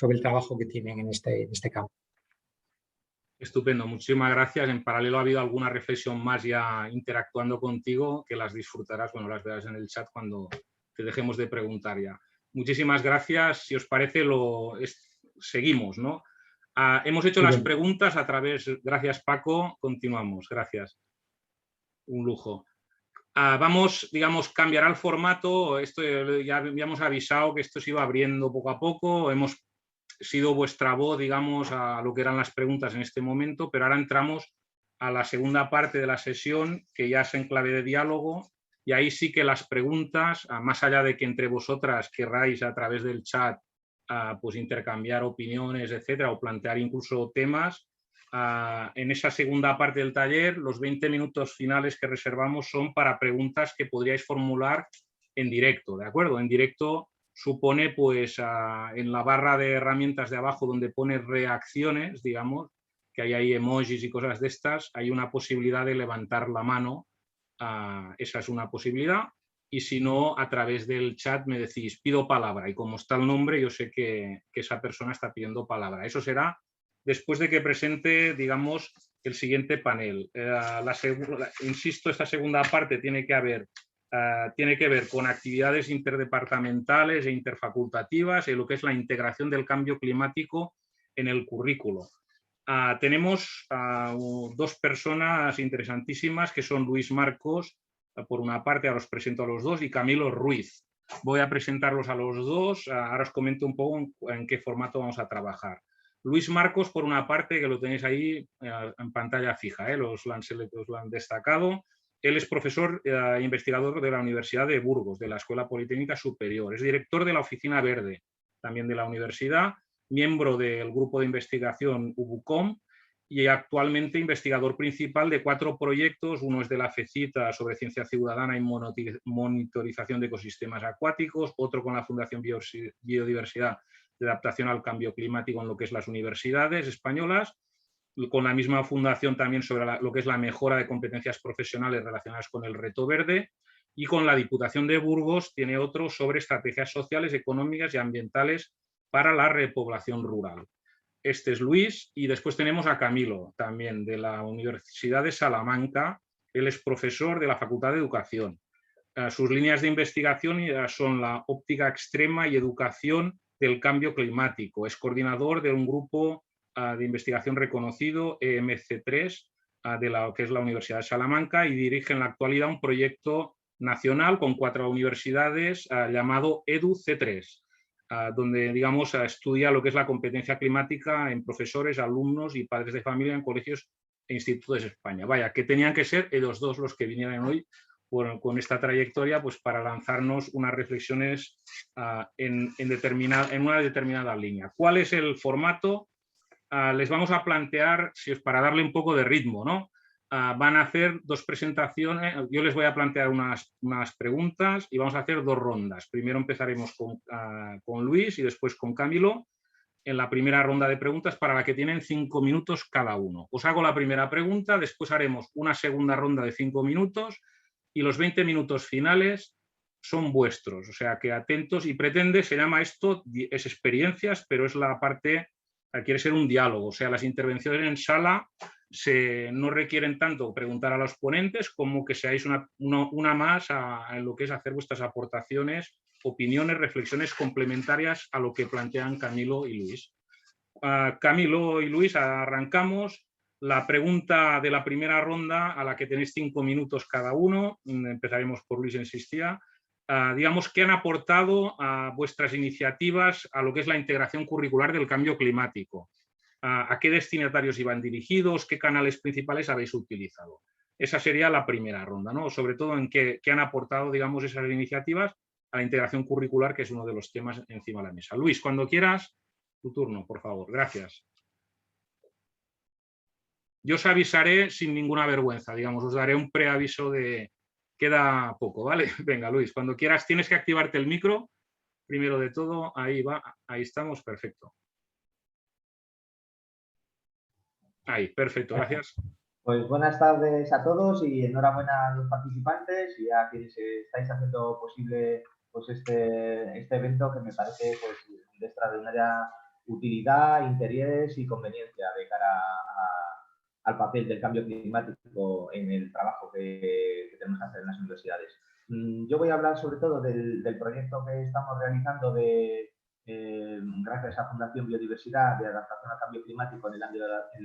el trabajo que tienen en este campo. Estupendo, muchísimas gracias. En paralelo ha habido alguna reflexión más ya interactuando contigo que las disfrutarás, bueno, las verás en el chat cuando te dejemos de preguntar ya. Muchísimas gracias. Si os parece, seguimos, ¿no? Hemos hecho las preguntas a través, gracias Paco, continuamos, gracias. Un lujo. Vamos, digamos, cambiará el formato. Esto ya habíamos avisado que esto se iba abriendo poco a poco. Hemos sido vuestra voz, digamos, a lo que eran las preguntas en este momento, pero ahora entramos a la segunda parte de la sesión, que ya es en clave de diálogo, y ahí sí que las preguntas, más allá de que entre vosotras querráis a través del chat pues intercambiar opiniones, etcétera, o plantear incluso temas, en esa segunda parte del taller, los 20 minutos finales que reservamos son para preguntas que podríais formular en directo, ¿de acuerdo? En directo supone, pues, en la barra de herramientas de abajo donde pone reacciones, digamos, que hay ahí emojis y cosas de estas, hay una posibilidad de levantar la mano, esa es una posibilidad, y si no, a través del chat me decís, pido palabra, y como está el nombre, yo sé que esa persona está pidiendo palabra. Eso será después de que presente, digamos, el siguiente panel. Insisto, esta segunda parte tiene que ver con actividades interdepartamentales e interfacultativas en lo que es la integración del cambio climático en el currículo. Tenemos dos personas interesantísimas que son Luis Marcos, por una parte, ahora os presento a los dos, y Camilo Ruiz. Voy a presentarlos a los dos, ahora os comento un poco en qué formato vamos a trabajar. Luis Marcos, por una parte, que lo tenéis ahí en pantalla fija, los lo han destacado. Él es profesor e investigador de la Universidad de Burgos, de la Escuela Politécnica Superior. Es director de la Oficina Verde, también de la universidad, miembro del grupo de investigación UBUCOM y actualmente investigador principal de 4 proyectos. Uno es de la FECITA sobre ciencia ciudadana y monitorización de ecosistemas acuáticos, otro con la Fundación Biodiversidad de adaptación al cambio climático en lo que es las universidades españolas, con la misma fundación también sobre lo que es la mejora de competencias profesionales relacionadas con el reto verde, y con la Diputación de Burgos tiene otro sobre estrategias sociales, económicas y ambientales para la repoblación rural. Este es Luis, y después tenemos a Camilo, también de la Universidad de Salamanca. Él es profesor de la Facultad de Educación. Sus líneas de investigación son la óptica extrema y educación del cambio climático. Es coordinador de un grupo de investigación reconocido, EMC3, de lo que es la Universidad de Salamanca, y dirige en la actualidad un proyecto nacional con 4 universidades llamado EduC3, donde, digamos, estudia lo que es la competencia climática en profesores, alumnos y padres de familia en colegios e institutos de España. Vaya, que tenían que ser ellos dos los que vinieran hoy con esta trayectoria, pues para lanzarnos unas reflexiones en una determinada línea. ¿Cuál es el formato? Les vamos a plantear, si es para darle un poco de ritmo, ¿no? Van a hacer 2 presentaciones, yo les voy a plantear unas preguntas y vamos a hacer 2 rondas. Primero empezaremos con Luis y después con Camilo en la primera ronda de preguntas, para la que tienen 5 minutos cada uno. Os hago la primera pregunta, después haremos una segunda ronda de 5 minutos y los 20 minutos finales son vuestros, o sea que atentos. Y se llama esto, es experiencias, pero es la parte, quiere ser un diálogo, o sea, las intervenciones en sala no requieren tanto preguntar a los ponentes como que seáis una más en lo que es hacer vuestras aportaciones, opiniones, reflexiones complementarias a lo que plantean Camilo y Luis. Camilo y Luis, arrancamos. La pregunta de la primera ronda, a la que tenéis 5 minutos cada uno, empezaremos por Luis, insistía. Digamos, ¿qué han aportado a vuestras iniciativas a lo que es la integración curricular del cambio climático? ¿A qué destinatarios iban dirigidos? ¿Qué canales principales habéis utilizado? Esa sería la primera ronda, ¿no? Sobre todo en qué han aportado, digamos, esas iniciativas a la integración curricular, que es uno de los temas encima de la mesa. Luis, cuando quieras, tu turno, por favor. Gracias. Yo os avisaré sin ninguna vergüenza, digamos, os daré un preaviso de queda poco, ¿vale? Venga, Luis, cuando quieras tienes que activarte el micro, primero de todo, ahí va, ahí estamos, perfecto. Ahí, perfecto, gracias. Pues buenas tardes a todos y enhorabuena a los participantes y a quienes estáis haciendo posible pues este evento, que me parece pues de extraordinaria utilidad, interés y conveniencia de cara al papel del cambio climático en el trabajo que tenemos que hacer en las universidades. Yo voy a hablar sobre todo del proyecto que estamos realizando gracias a Fundación Biodiversidad de adaptación al cambio climático en el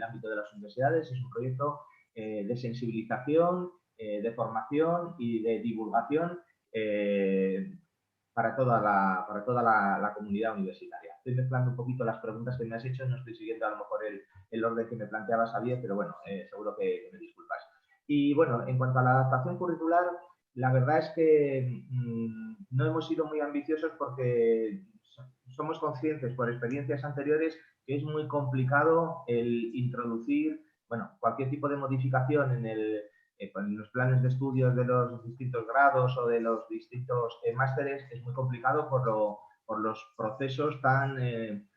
ámbito de las universidades. Es un proyecto de sensibilización, de formación y de divulgación para toda la comunidad universitaria. Estoy mezclando un poquito las preguntas que me has hecho, no estoy siguiendo a lo mejor el orden que me planteaba Xavier, pero bueno, seguro que me disculpas. Y bueno, en cuanto a la adaptación curricular, la verdad es que no hemos sido muy ambiciosos porque somos conscientes por experiencias anteriores que es muy complicado el introducir, bueno, cualquier tipo de modificación en los planes de estudios de los distintos grados o de los distintos másteres. Es muy complicado por los procesos tan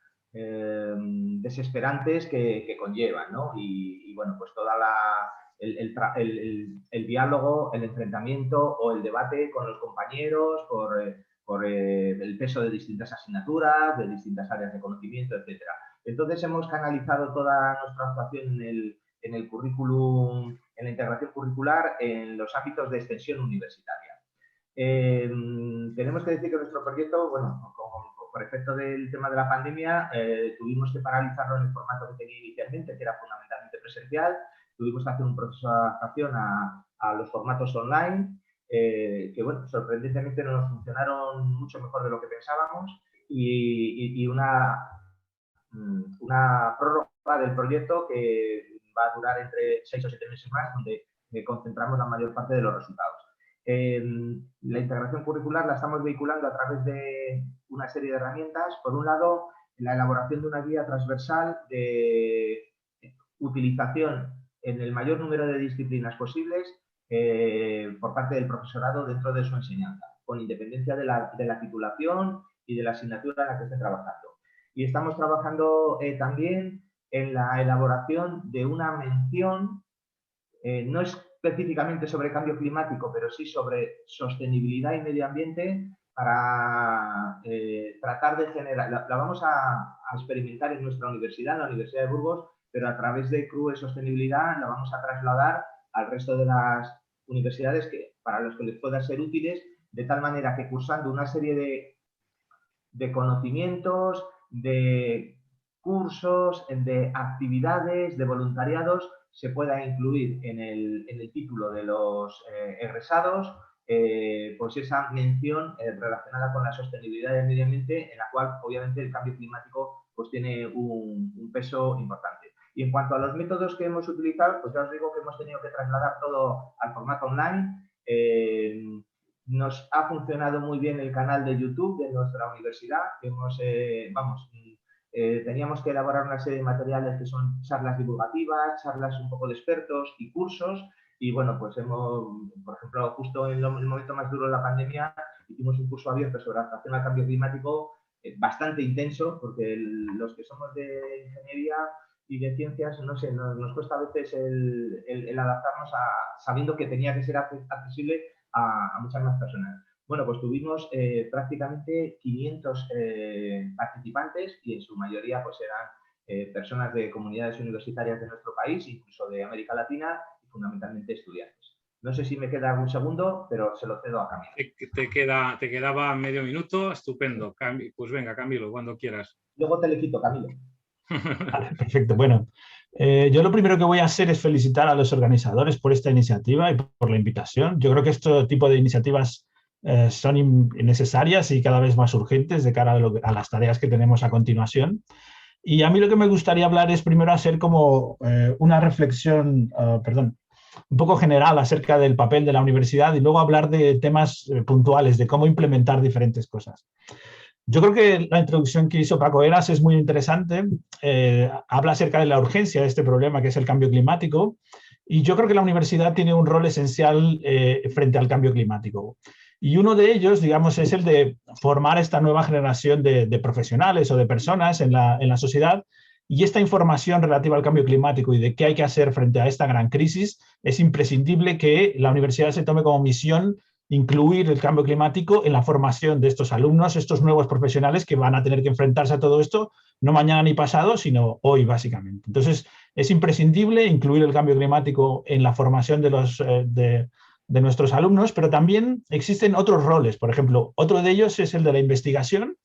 desesperantes que conllevan, ¿no? Y bueno, pues toda el diálogo, el enfrentamiento o el debate con los compañeros por el peso de distintas asignaturas, de distintas áreas de conocimiento, etc. Entonces hemos canalizado toda nuestra actuación en el currículum, en la integración curricular en los ámbitos de extensión universitaria. Tenemos que decir que nuestro proyecto, bueno, por efecto del tema de la pandemia, tuvimos que paralizarlo en el formato que tenía inicialmente, que era fundamentalmente presencial. Tuvimos que hacer un proceso de adaptación a los formatos online, que bueno, sorprendentemente nos funcionaron mucho mejor de lo que pensábamos, y una prórroga del proyecto que va a durar entre 6 o 7 meses más, donde concentramos la mayor parte de los resultados. La integración curricular la estamos vehiculando a través de una serie de herramientas. Por un lado, la elaboración de una guía transversal de utilización en el mayor número de disciplinas posibles por parte del profesorado dentro de su enseñanza, con independencia de la titulación y de la asignatura en la que esté trabajando. Y estamos trabajando también en la elaboración de una mención, no específicamente sobre cambio climático, pero sí sobre sostenibilidad y medio ambiente, para tratar de generar, la vamos a experimentar en nuestra universidad, en la Universidad de Burgos, pero a través de CRUE Sostenibilidad la vamos a trasladar al resto de las universidades para los que les pueda ser útiles, de tal manera que cursando una serie de conocimientos, de cursos, de actividades, de voluntariados, se pueda incluir en el título de los egresados pues esa mención relacionada con la sostenibilidad del medio ambiente, en la cual obviamente el cambio climático pues tiene un peso importante. Y en cuanto a los métodos que hemos utilizado, pues ya os digo que hemos tenido que trasladar todo al formato online. Nos ha funcionado muy bien el canal de YouTube de nuestra universidad. Teníamos que elaborar una serie de materiales que son charlas divulgativas, charlas un poco de expertos y cursos. Y bueno, pues por ejemplo, justo en el momento más duro de la pandemia, hicimos un curso abierto sobre adaptación al cambio climático bastante intenso, porque los que somos de ingeniería y de ciencias, no sé, nos cuesta a veces el adaptarnos sabiendo que tenía que ser accesible a muchas más personas. Bueno, pues tuvimos prácticamente 500 participantes, y en su mayoría pues eran personas de comunidades universitarias de nuestro país, incluso de América Latina, y fundamentalmente estudiantes. No sé si me queda algún segundo, pero se lo cedo a Camilo. Te quedaba medio minuto, estupendo. Pues venga, Camilo, cuando quieras. Luego te le quito, Camilo. Vale, perfecto. Bueno, yo lo primero que voy a hacer es felicitar a los organizadores por esta iniciativa y por la invitación. Yo creo que este tipo de iniciativas son necesarias y cada vez más urgentes de cara a las tareas que tenemos a continuación. Y a mí lo que me gustaría hablar es primero hacer como una reflexión, un poco general acerca del papel de la universidad, y luego hablar de temas puntuales, de cómo implementar diferentes cosas. Yo creo que la introducción que hizo Paco Heras es muy interesante. Habla acerca de la urgencia de este problema que es el cambio climático, y yo creo que la universidad tiene un rol esencial frente al cambio climático. Y uno de ellos, digamos, es el de formar esta nueva generación de profesionales o de personas en la sociedad. Y esta información relativa al cambio climático y de qué hay que hacer frente a esta gran crisis, es imprescindible que la universidad se tome como misión incluir el cambio climático en la formación de estos alumnos, estos nuevos profesionales que van a tener que enfrentarse a todo esto, no mañana ni pasado, sino hoy, básicamente. Entonces, es imprescindible incluir el cambio climático en la formación de nuestros alumnos, pero también existen otros roles. Por ejemplo, otro de ellos es el de la investigación,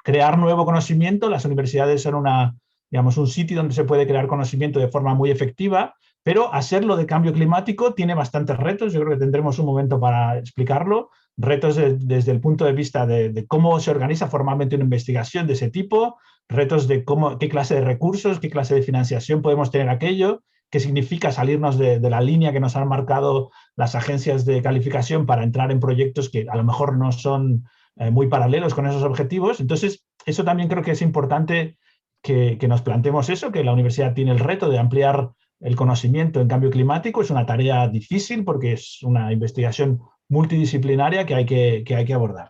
crear nuevo conocimiento. Las universidades son un sitio donde se puede crear conocimiento de forma muy efectiva, pero hacerlo de cambio climático tiene bastantes retos. Yo creo que tendremos un momento para explicarlo. Retos desde el punto de vista de cómo se organiza formalmente una investigación de ese tipo, retos de qué clase de recursos, qué clase de financiación podemos tener aquello, qué significa salirnos de la línea que nos han marcado las agencias de calificación para entrar en proyectos que a lo mejor no son muy paralelos con esos objetivos. Entonces, eso también creo que es importante que nos planteemos eso, que la universidad tiene el reto de ampliar el conocimiento en cambio climático. Es una tarea difícil porque es una investigación multidisciplinaria que hay que abordar.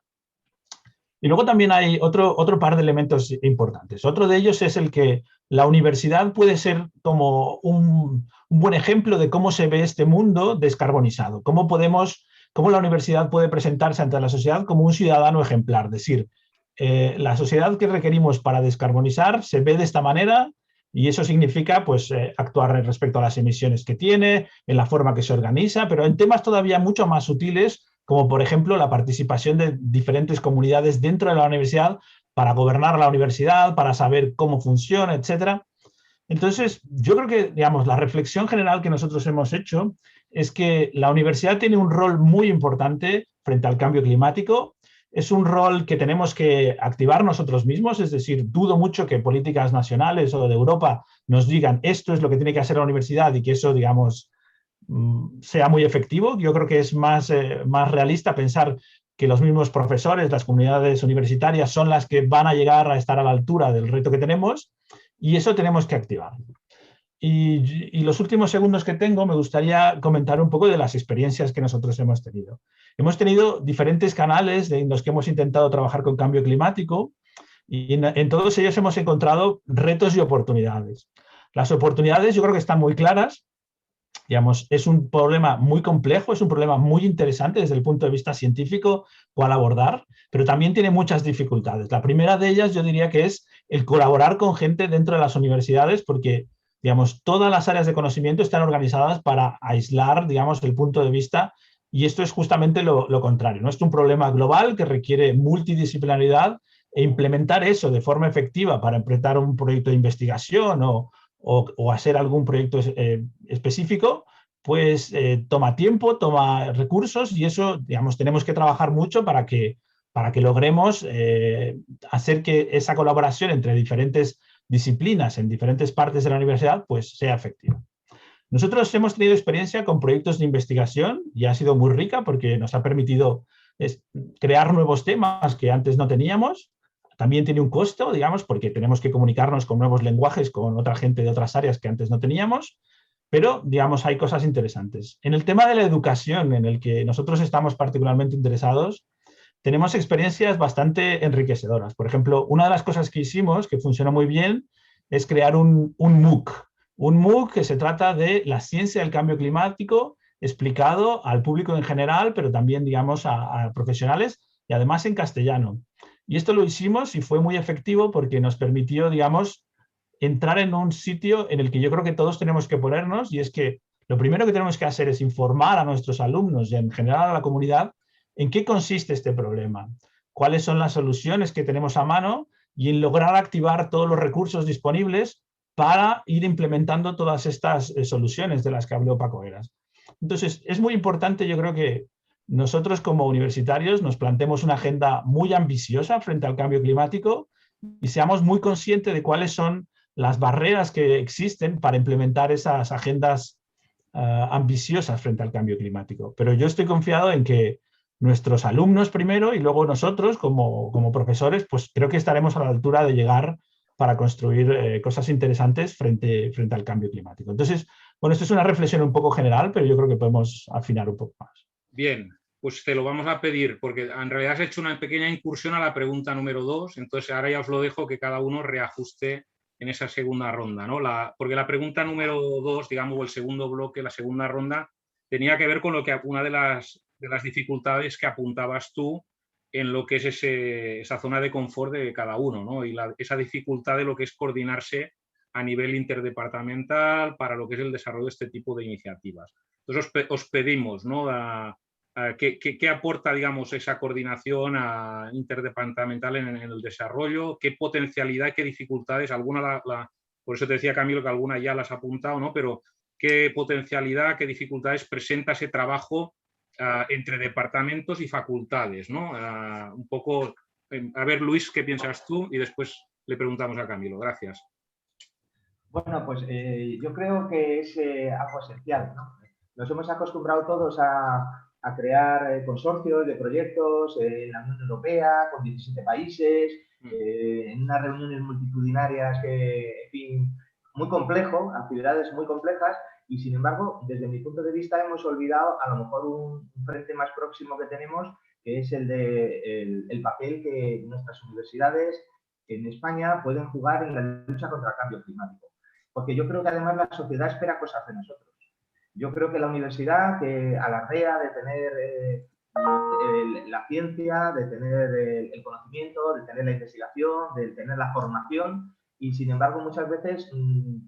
Y luego también hay otro par de elementos importantes. Otro de ellos es el que la universidad puede ser como un buen ejemplo de cómo se ve este mundo descarbonizado. Cómo la universidad puede presentarse ante la sociedad como un ciudadano ejemplar. Es decir, la sociedad que requerimos para descarbonizar se ve de esta manera, y eso significa pues, actuar respecto a las emisiones que tiene, en la forma que se organiza, pero en temas todavía mucho más sutiles, como por ejemplo la participación de diferentes comunidades dentro de la universidad para gobernar la universidad, para saber cómo funciona, etc. Entonces, yo creo que, digamos, la reflexión general que nosotros hemos hecho es que la universidad tiene un rol muy importante frente al cambio climático. Es un rol que tenemos que activar nosotros mismos, es decir, dudo mucho que políticas nacionales o de Europa nos digan esto es lo que tiene que hacer la universidad y que eso, digamos, sea muy efectivo. Yo creo que es más realista pensar que los mismos profesores, las comunidades universitarias son las que van a llegar a estar a la altura del reto que tenemos, y eso tenemos que activar. Y los últimos segundos que tengo me gustaría comentar un poco de las experiencias que nosotros hemos tenido. Hemos tenido diferentes canales en los que hemos intentado trabajar con cambio climático, y en todos ellos hemos encontrado retos y oportunidades. Las oportunidades yo creo que están muy claras. Digamos, es un problema muy complejo, es un problema muy interesante desde el punto de vista científico cual abordar, pero también tiene muchas dificultades. La primera de ellas yo diría que es el colaborar con gente dentro de las universidades, porque digamos, todas las áreas de conocimiento están organizadas para aislar, digamos, el punto de vista, y esto es justamente lo contrario, ¿no? Es un problema global que requiere multidisciplinaridad, e implementar eso de forma efectiva para empezar un proyecto de investigación o hacer algún proyecto específico, pues toma tiempo, toma recursos, y eso, digamos, tenemos que trabajar mucho para que logremos hacer que esa colaboración entre diferentes disciplinas en diferentes partes de la universidad pues sea efectiva. Nosotros hemos tenido experiencia con proyectos de investigación y ha sido muy rica porque nos ha permitido crear nuevos temas que antes no teníamos. También tiene un costo, digamos, porque tenemos que comunicarnos con nuevos lenguajes, con otra gente de otras áreas que antes no teníamos, pero, digamos, hay cosas interesantes. En el tema de la educación, en el que nosotros estamos particularmente interesados, tenemos experiencias bastante enriquecedoras. Por ejemplo, una de las cosas que hicimos, que funcionó muy bien, es crear un MOOC. Un MOOC que se trata de la ciencia del cambio climático explicado al público en general, pero también, digamos, a profesionales, y además en castellano. Y esto lo hicimos y fue muy efectivo porque nos permitió, digamos, entrar en un sitio en el que yo creo que todos tenemos que ponernos, y es que lo primero que tenemos que hacer es informar a nuestros alumnos y en general a la comunidad en qué consiste este problema, cuáles son las soluciones que tenemos a mano, y en lograr activar todos los recursos disponibles para ir implementando todas estas soluciones de las que habló Paco Heras. Entonces, es muy importante, yo creo, que nosotros como universitarios nos planteemos una agenda muy ambiciosa frente al cambio climático y seamos muy conscientes de cuáles son las barreras que existen para implementar esas agendas ambiciosas frente al cambio climático. Pero yo estoy confiado en que nuestros alumnos primero y luego nosotros como profesores, pues creo que estaremos a la altura de llegar para construir cosas interesantes frente al cambio climático. Entonces, bueno, esto es una reflexión un poco general, pero yo creo que podemos afinar un poco más. Bien, pues te lo vamos a pedir, porque en realidad has hecho una pequeña incursión a la pregunta número 2, entonces ahora ya os lo dejo que cada uno reajuste en esa segunda ronda, ¿no? Porque la pregunta número 2, digamos, o el segundo bloque, la segunda ronda, tenía que ver con lo que una de las dificultades que apuntabas tú en lo que es esa zona de confort de cada uno, ¿no? Y esa dificultad de lo que es coordinarse a nivel interdepartamental para lo que es el desarrollo de este tipo de iniciativas. Entonces os pedimos, ¿no? ¿Qué aporta, digamos, esa coordinación interdepartamental en el desarrollo? ¿Qué potencialidad, qué dificultades? Por eso te decía, Camilo, que algunas ya las has apuntado, ¿no? Pero ¿qué potencialidad, qué dificultades presenta ese trabajo entre departamentos y facultades, ¿no? Un poco, a ver, Luis, ¿qué piensas tú? Y después le preguntamos a Camilo. Gracias. Bueno, pues yo creo que es algo esencial, ¿no? Nos hemos acostumbrado todos a crear consorcios de proyectos en la Unión Europea con 17 países, en unas reuniones multitudinarias que, en fin, muy complejo, actividades muy complejas, y sin embargo, desde mi punto de vista, hemos olvidado a lo mejor un frente más próximo que tenemos, que es el papel que nuestras universidades en España pueden jugar en la lucha contra el cambio climático. Porque yo creo que además la sociedad espera cosas de nosotros. Yo creo que la universidad, que alardea de tener la ciencia, de tener el conocimiento, de tener la investigación, de tener la formación, y sin embargo muchas veces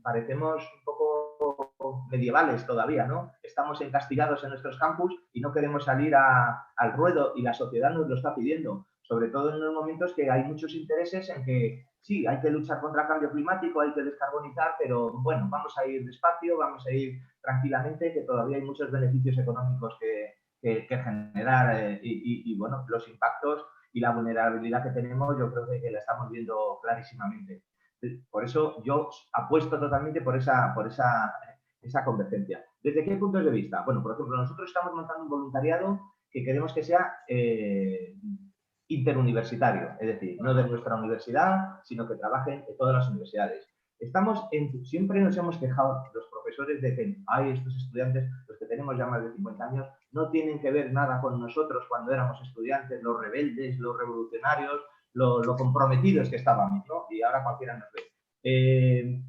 parecemos un poco medievales todavía, ¿no? Estamos encastillados en nuestros campus y no queremos salir al ruedo, y la sociedad nos lo está pidiendo, sobre todo en unos momentos que hay muchos intereses en que sí, hay que luchar contra el cambio climático, hay que descarbonizar, pero bueno, vamos a ir despacio, vamos a ir tranquilamente, que todavía hay muchos beneficios económicos que generar y bueno, los impactos y la vulnerabilidad que tenemos yo creo que la estamos viendo clarísimamente. Por eso yo apuesto totalmente por esa esa convergencia. ¿Desde qué puntos de vista? Bueno, por ejemplo, nosotros estamos montando un voluntariado que queremos que sea interuniversitario, es decir, no de nuestra universidad, sino que trabajen en todas las universidades. Siempre nos hemos quejado los profesores de que estos estudiantes, los que tenemos ya más de 50 años, no tienen que ver nada con nosotros cuando éramos estudiantes, los rebeldes, los revolucionarios, lo comprometidos que estábamos, ¿no? Y ahora cualquiera nos ve.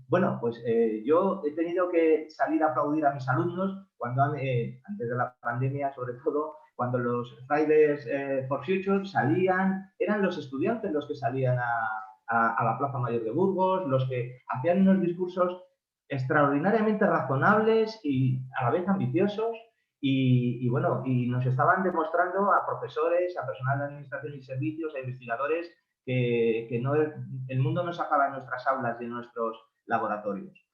Bueno, pues yo he tenido que salir a aplaudir a mis alumnos cuando antes de la pandemia, sobre todo, cuando los Fridays for Future salían, eran los estudiantes los que salían a la Plaza Mayor de Burgos, los que hacían unos discursos extraordinariamente razonables y a la vez ambiciosos y bueno, y nos estaban demostrando a profesores, a personal de administración y servicios, a investigadores que el mundo no se acaba en nuestras aulas y en nuestros laboratorios.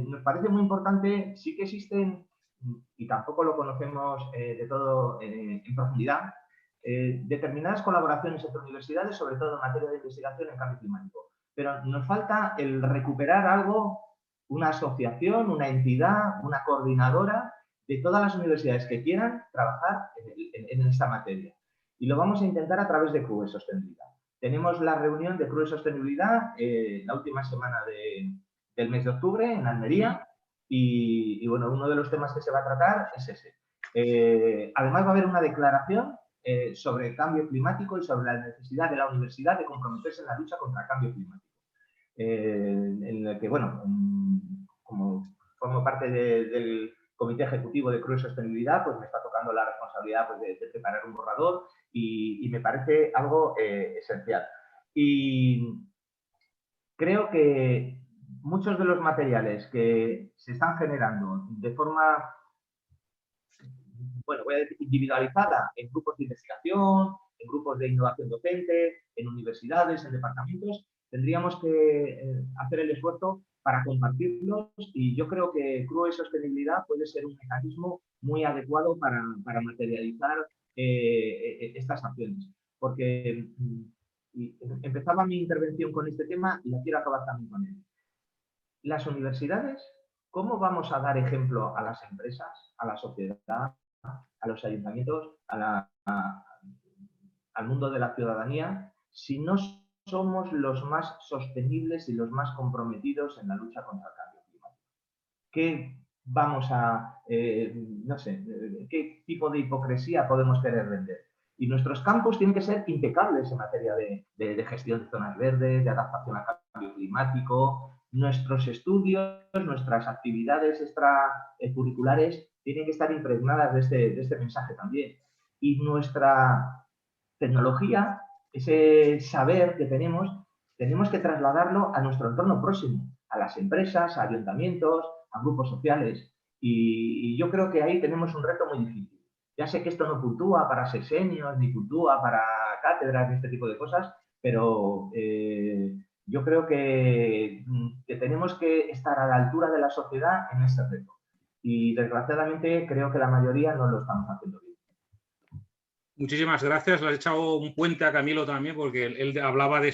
Nos parece muy importante, sí que existen, y tampoco lo conocemos de todo en profundidad, determinadas colaboraciones entre universidades, sobre todo en materia de investigación en cambio climático. Pero nos falta el recuperar algo, una asociación, una entidad, una coordinadora de todas las universidades que quieran trabajar en esta materia. Y lo vamos a intentar a través de CRUE Sostenibilidad. Tenemos la reunión de CRUE Sostenibilidad la última semana del mes de octubre en Almería y bueno, uno de los temas que se va a tratar es ese. Además va a haber una declaración sobre el cambio climático y sobre la necesidad de la universidad de comprometerse en la lucha contra el cambio climático. En el que, bueno, como formo parte del Comité Ejecutivo de CRUE Sostenibilidad, pues me está tocando la responsabilidad pues, de preparar un borrador y me parece algo esencial. Y creo que muchos de los materiales que se están generando de forma, bueno, voy a decir, individualizada en grupos de investigación, en grupos de innovación docente, en universidades, en departamentos, tendríamos que hacer el esfuerzo para compartirlos y yo creo que CRUE Sostenibilidad puede ser un mecanismo muy adecuado para materializar estas acciones. Porque empezaba mi intervención con este tema y la quiero acabar también con él. Las universidades, ¿cómo vamos a dar ejemplo a las empresas, a la sociedad, a los ayuntamientos, al mundo de la ciudadanía, si no somos los más sostenibles y los más comprometidos en la lucha contra el cambio climático? ¿Qué vamos a, no sé, qué tipo de hipocresía podemos querer vender? Y nuestros campus tienen que ser impecables en materia de gestión de zonas verdes, de adaptación al cambio climático. Nuestros estudios, nuestras actividades extracurriculares tienen que estar impregnadas de este mensaje también. Y nuestra tecnología, ese saber que tenemos que trasladarlo a nuestro entorno próximo, a las empresas, a ayuntamientos, a grupos sociales. Y yo creo que ahí tenemos un reto muy difícil. Ya sé que esto no puntúa para sexenios, ni puntúa para cátedras, ni este tipo de cosas, pero yo creo que tenemos que estar a la altura de la sociedad en este reto. Y desgraciadamente creo que la mayoría no lo estamos haciendo bien. Muchísimas gracias. Le has echado un puente a Camilo también, porque él hablaba de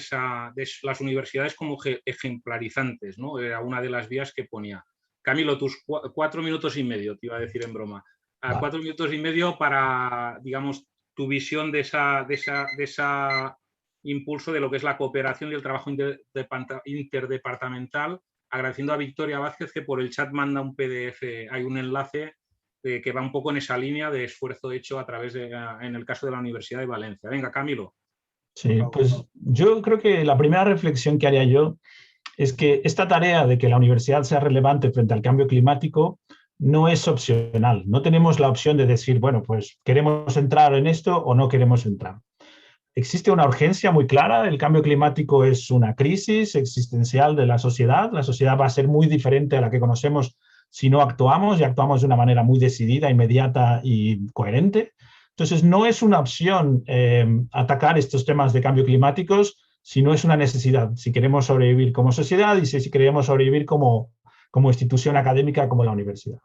las universidades como ejemplarizantes, ¿no? Era una de las vías que ponía. Camilo, tus 4 minutos y medio, te iba a decir en broma. 4 minutos y medio para, digamos, tu visión de esa impulso de lo que es la cooperación y el trabajo interdepartamental, agradeciendo a Victoria Vázquez que por el chat manda un PDF, hay un enlace que va un poco en esa línea de esfuerzo hecho a través en el caso de la Universidad de Valencia. Venga, Camilo. Sí, pues yo creo que la primera reflexión que haría yo es que esta tarea de que la universidad sea relevante frente al cambio climático no es opcional. No tenemos la opción de decir, bueno, pues queremos entrar en esto o no queremos entrar. Existe una urgencia muy clara, el cambio climático es una crisis existencial de la sociedad va a ser muy diferente a la que conocemos si no actuamos, y actuamos de una manera muy decidida, inmediata y coherente. Entonces, no es una opción atacar estos temas de cambio climáticos, sino es una necesidad, si queremos sobrevivir como sociedad y si queremos sobrevivir como institución académica como la universidad.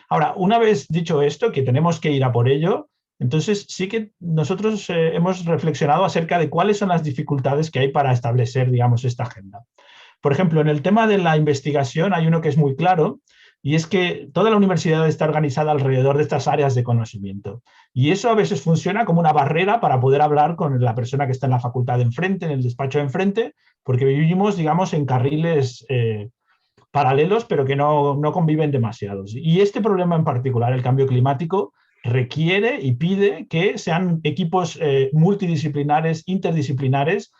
Ahora, una vez dicho esto, que tenemos que ir a por ello, entonces sí que nosotros hemos reflexionado acerca de cuáles son las dificultades que hay para establecer, digamos, esta agenda. Por ejemplo, en el tema de la investigación hay uno que es muy claro, y es que toda la universidad está organizada alrededor de estas áreas de conocimiento. Y eso a veces funciona como una barrera para poder hablar con la persona que está en la facultad de enfrente, en el despacho de enfrente, porque vivimos, digamos, en carriles paralelos, pero que no conviven demasiados. Y este problema en particular, el cambio climático, requiere y pide que sean equipos multidisciplinares, interdisciplinares,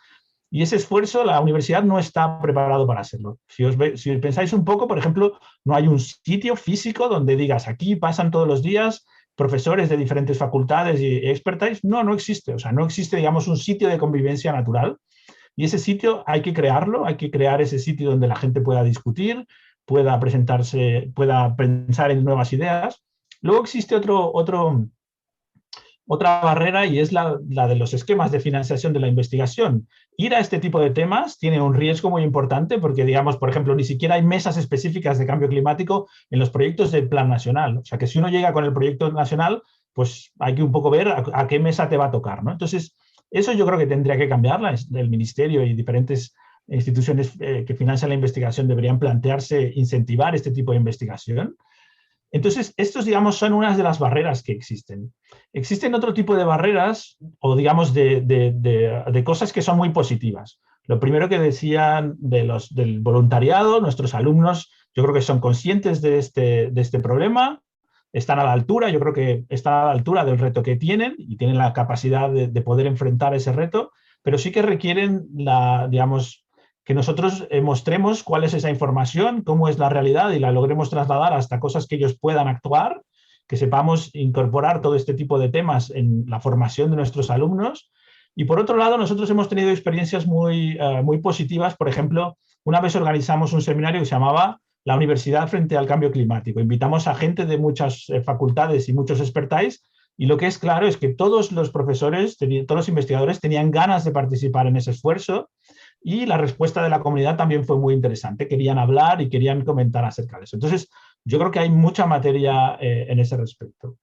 y ese esfuerzo la universidad no está preparado para hacerlo. Si pensáis un poco, por ejemplo, no hay un sitio físico donde digas, aquí pasan todos los días profesores de diferentes facultades y expertise. No existe. O sea, no existe, digamos, un sitio de convivencia natural. Y ese sitio hay que crearlo, hay que crear ese sitio donde la gente pueda discutir, pueda presentarse, pueda pensar en nuevas ideas. Luego existe otra barrera, y es la de los esquemas de financiación de la investigación. Ir a este tipo de temas tiene un riesgo muy importante porque, digamos, por ejemplo, ni siquiera hay mesas específicas de cambio climático en los proyectos del Plan Nacional. O sea, que si uno llega con el proyecto nacional, pues hay que un poco ver a qué mesa te va a tocar, ¿no? Entonces, eso yo creo que tendría que cambiar. El Ministerio y diferentes instituciones que financian la investigación deberían plantearse incentivar este tipo de investigación. Entonces, estos, digamos, son unas de las barreras que existen. Existen otro tipo de barreras o, digamos, de cosas que son muy positivas. Lo primero que decían del voluntariado, nuestros alumnos, yo creo que son conscientes de este problema, están a la altura, yo creo que están a la altura del reto que tienen y tienen la capacidad de poder enfrentar ese reto, pero sí que requieren digamos, que nosotros mostremos cuál es esa información, cómo es la realidad y la logremos trasladar hasta cosas que ellos puedan actuar, que sepamos incorporar todo este tipo de temas en la formación de nuestros alumnos. Y por otro lado, nosotros hemos tenido experiencias muy positivas. Por ejemplo, una vez organizamos un seminario que se llamaba La Universidad frente al Cambio Climático. Invitamos a gente de muchas facultades y muchos expertise, y lo que es claro es que todos los profesores, todos los investigadores tenían ganas de participar en ese esfuerzo, y la respuesta de la comunidad también fue muy interesante. Querían hablar y querían comentar acerca de eso. Entonces, yo creo que hay mucha materia en ese respecto.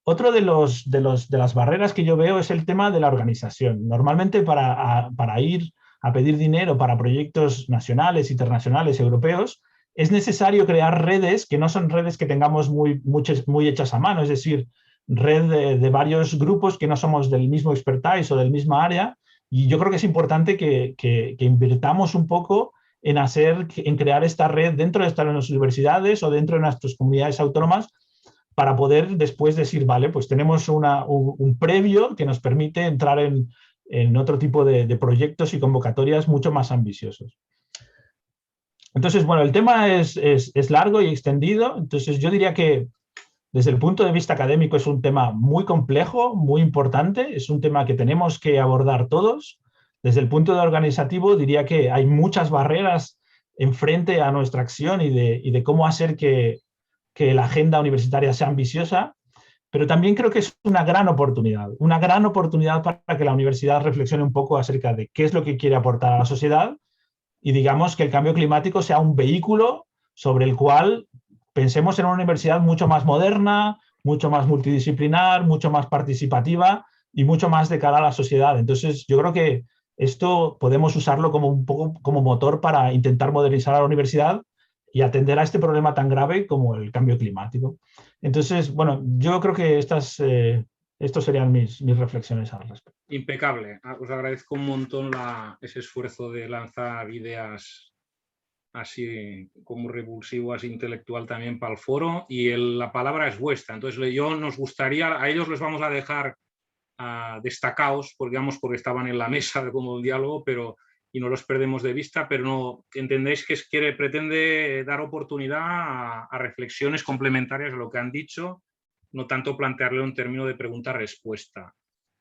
Otro de las barreras que yo veo es el tema de la organización. Normalmente para ir a pedir dinero para proyectos nacionales, internacionales, europeos, es necesario crear redes que no son redes que tengamos muy hechas a mano, es decir, red de varios grupos que no somos del mismo expertise o del mismo área. Y yo creo que es importante que invirtamos un poco en crear esta red dentro de estas universidades o dentro de nuestras comunidades autónomas, para poder después decir, vale, pues tenemos un previo que nos permite entrar en otro tipo de proyectos y convocatorias mucho más ambiciosos. Entonces, bueno, el tema es largo y extendido. Entonces, yo diría que desde el punto de vista académico es un tema muy complejo, muy importante, es un tema que tenemos que abordar todos. Desde el punto de organizativo diría que hay muchas barreras enfrente a nuestra acción y de cómo hacer que la agenda universitaria sea ambiciosa, pero también creo que es una gran oportunidad para que la universidad reflexione un poco acerca de qué es lo que quiere aportar a la sociedad, y digamos que el cambio climático sea un vehículo sobre el cual pensemos en una universidad mucho más moderna, mucho más multidisciplinar, mucho más participativa y mucho más de cara a la sociedad. Entonces, yo creo que esto podemos usarlo como un poco como motor para intentar modernizar a la universidad y atender a este problema tan grave como el cambio climático. Entonces, bueno, yo creo que estos serían mis reflexiones al respecto. Impecable. Os agradezco un montón ese esfuerzo de lanzar ideas así como revulsivas, intelectual también para el foro, y la palabra es vuestra. Entonces, nos gustaría, a ellos les vamos a dejar destacados, porque estaban en la mesa como un diálogo, y no los perdemos de vista, pero no entendéis que pretende dar oportunidad a reflexiones complementarias a lo que han dicho, no tanto plantearle un término de pregunta-respuesta.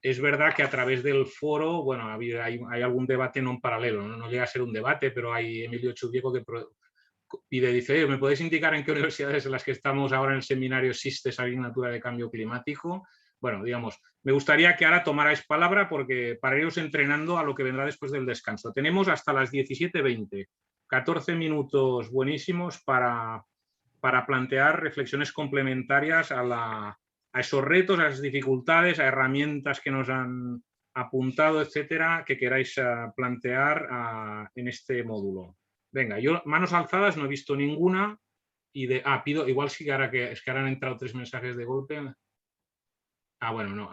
Es verdad que a través del foro, bueno, hay algún debate no en paralelo, no llega a ser un debate, pero hay Emilio Chubieco que dice, ¿me podéis indicar en qué universidades en las que estamos ahora en el seminario existe esa asignatura de cambio climático? Bueno, digamos, me gustaría que ahora tomarais palabra para iros entrenando a lo que vendrá después del descanso. Tenemos hasta las 17:20, 14 minutos buenísimos para plantear reflexiones complementarias a esos retos, a esas dificultades, a herramientas que nos han apuntado, etcétera, que queráis plantear en este módulo. Venga, yo manos alzadas no he visto ninguna, pido, igual sí que es que ahora han entrado 3 mensajes de golpe. Bueno, no.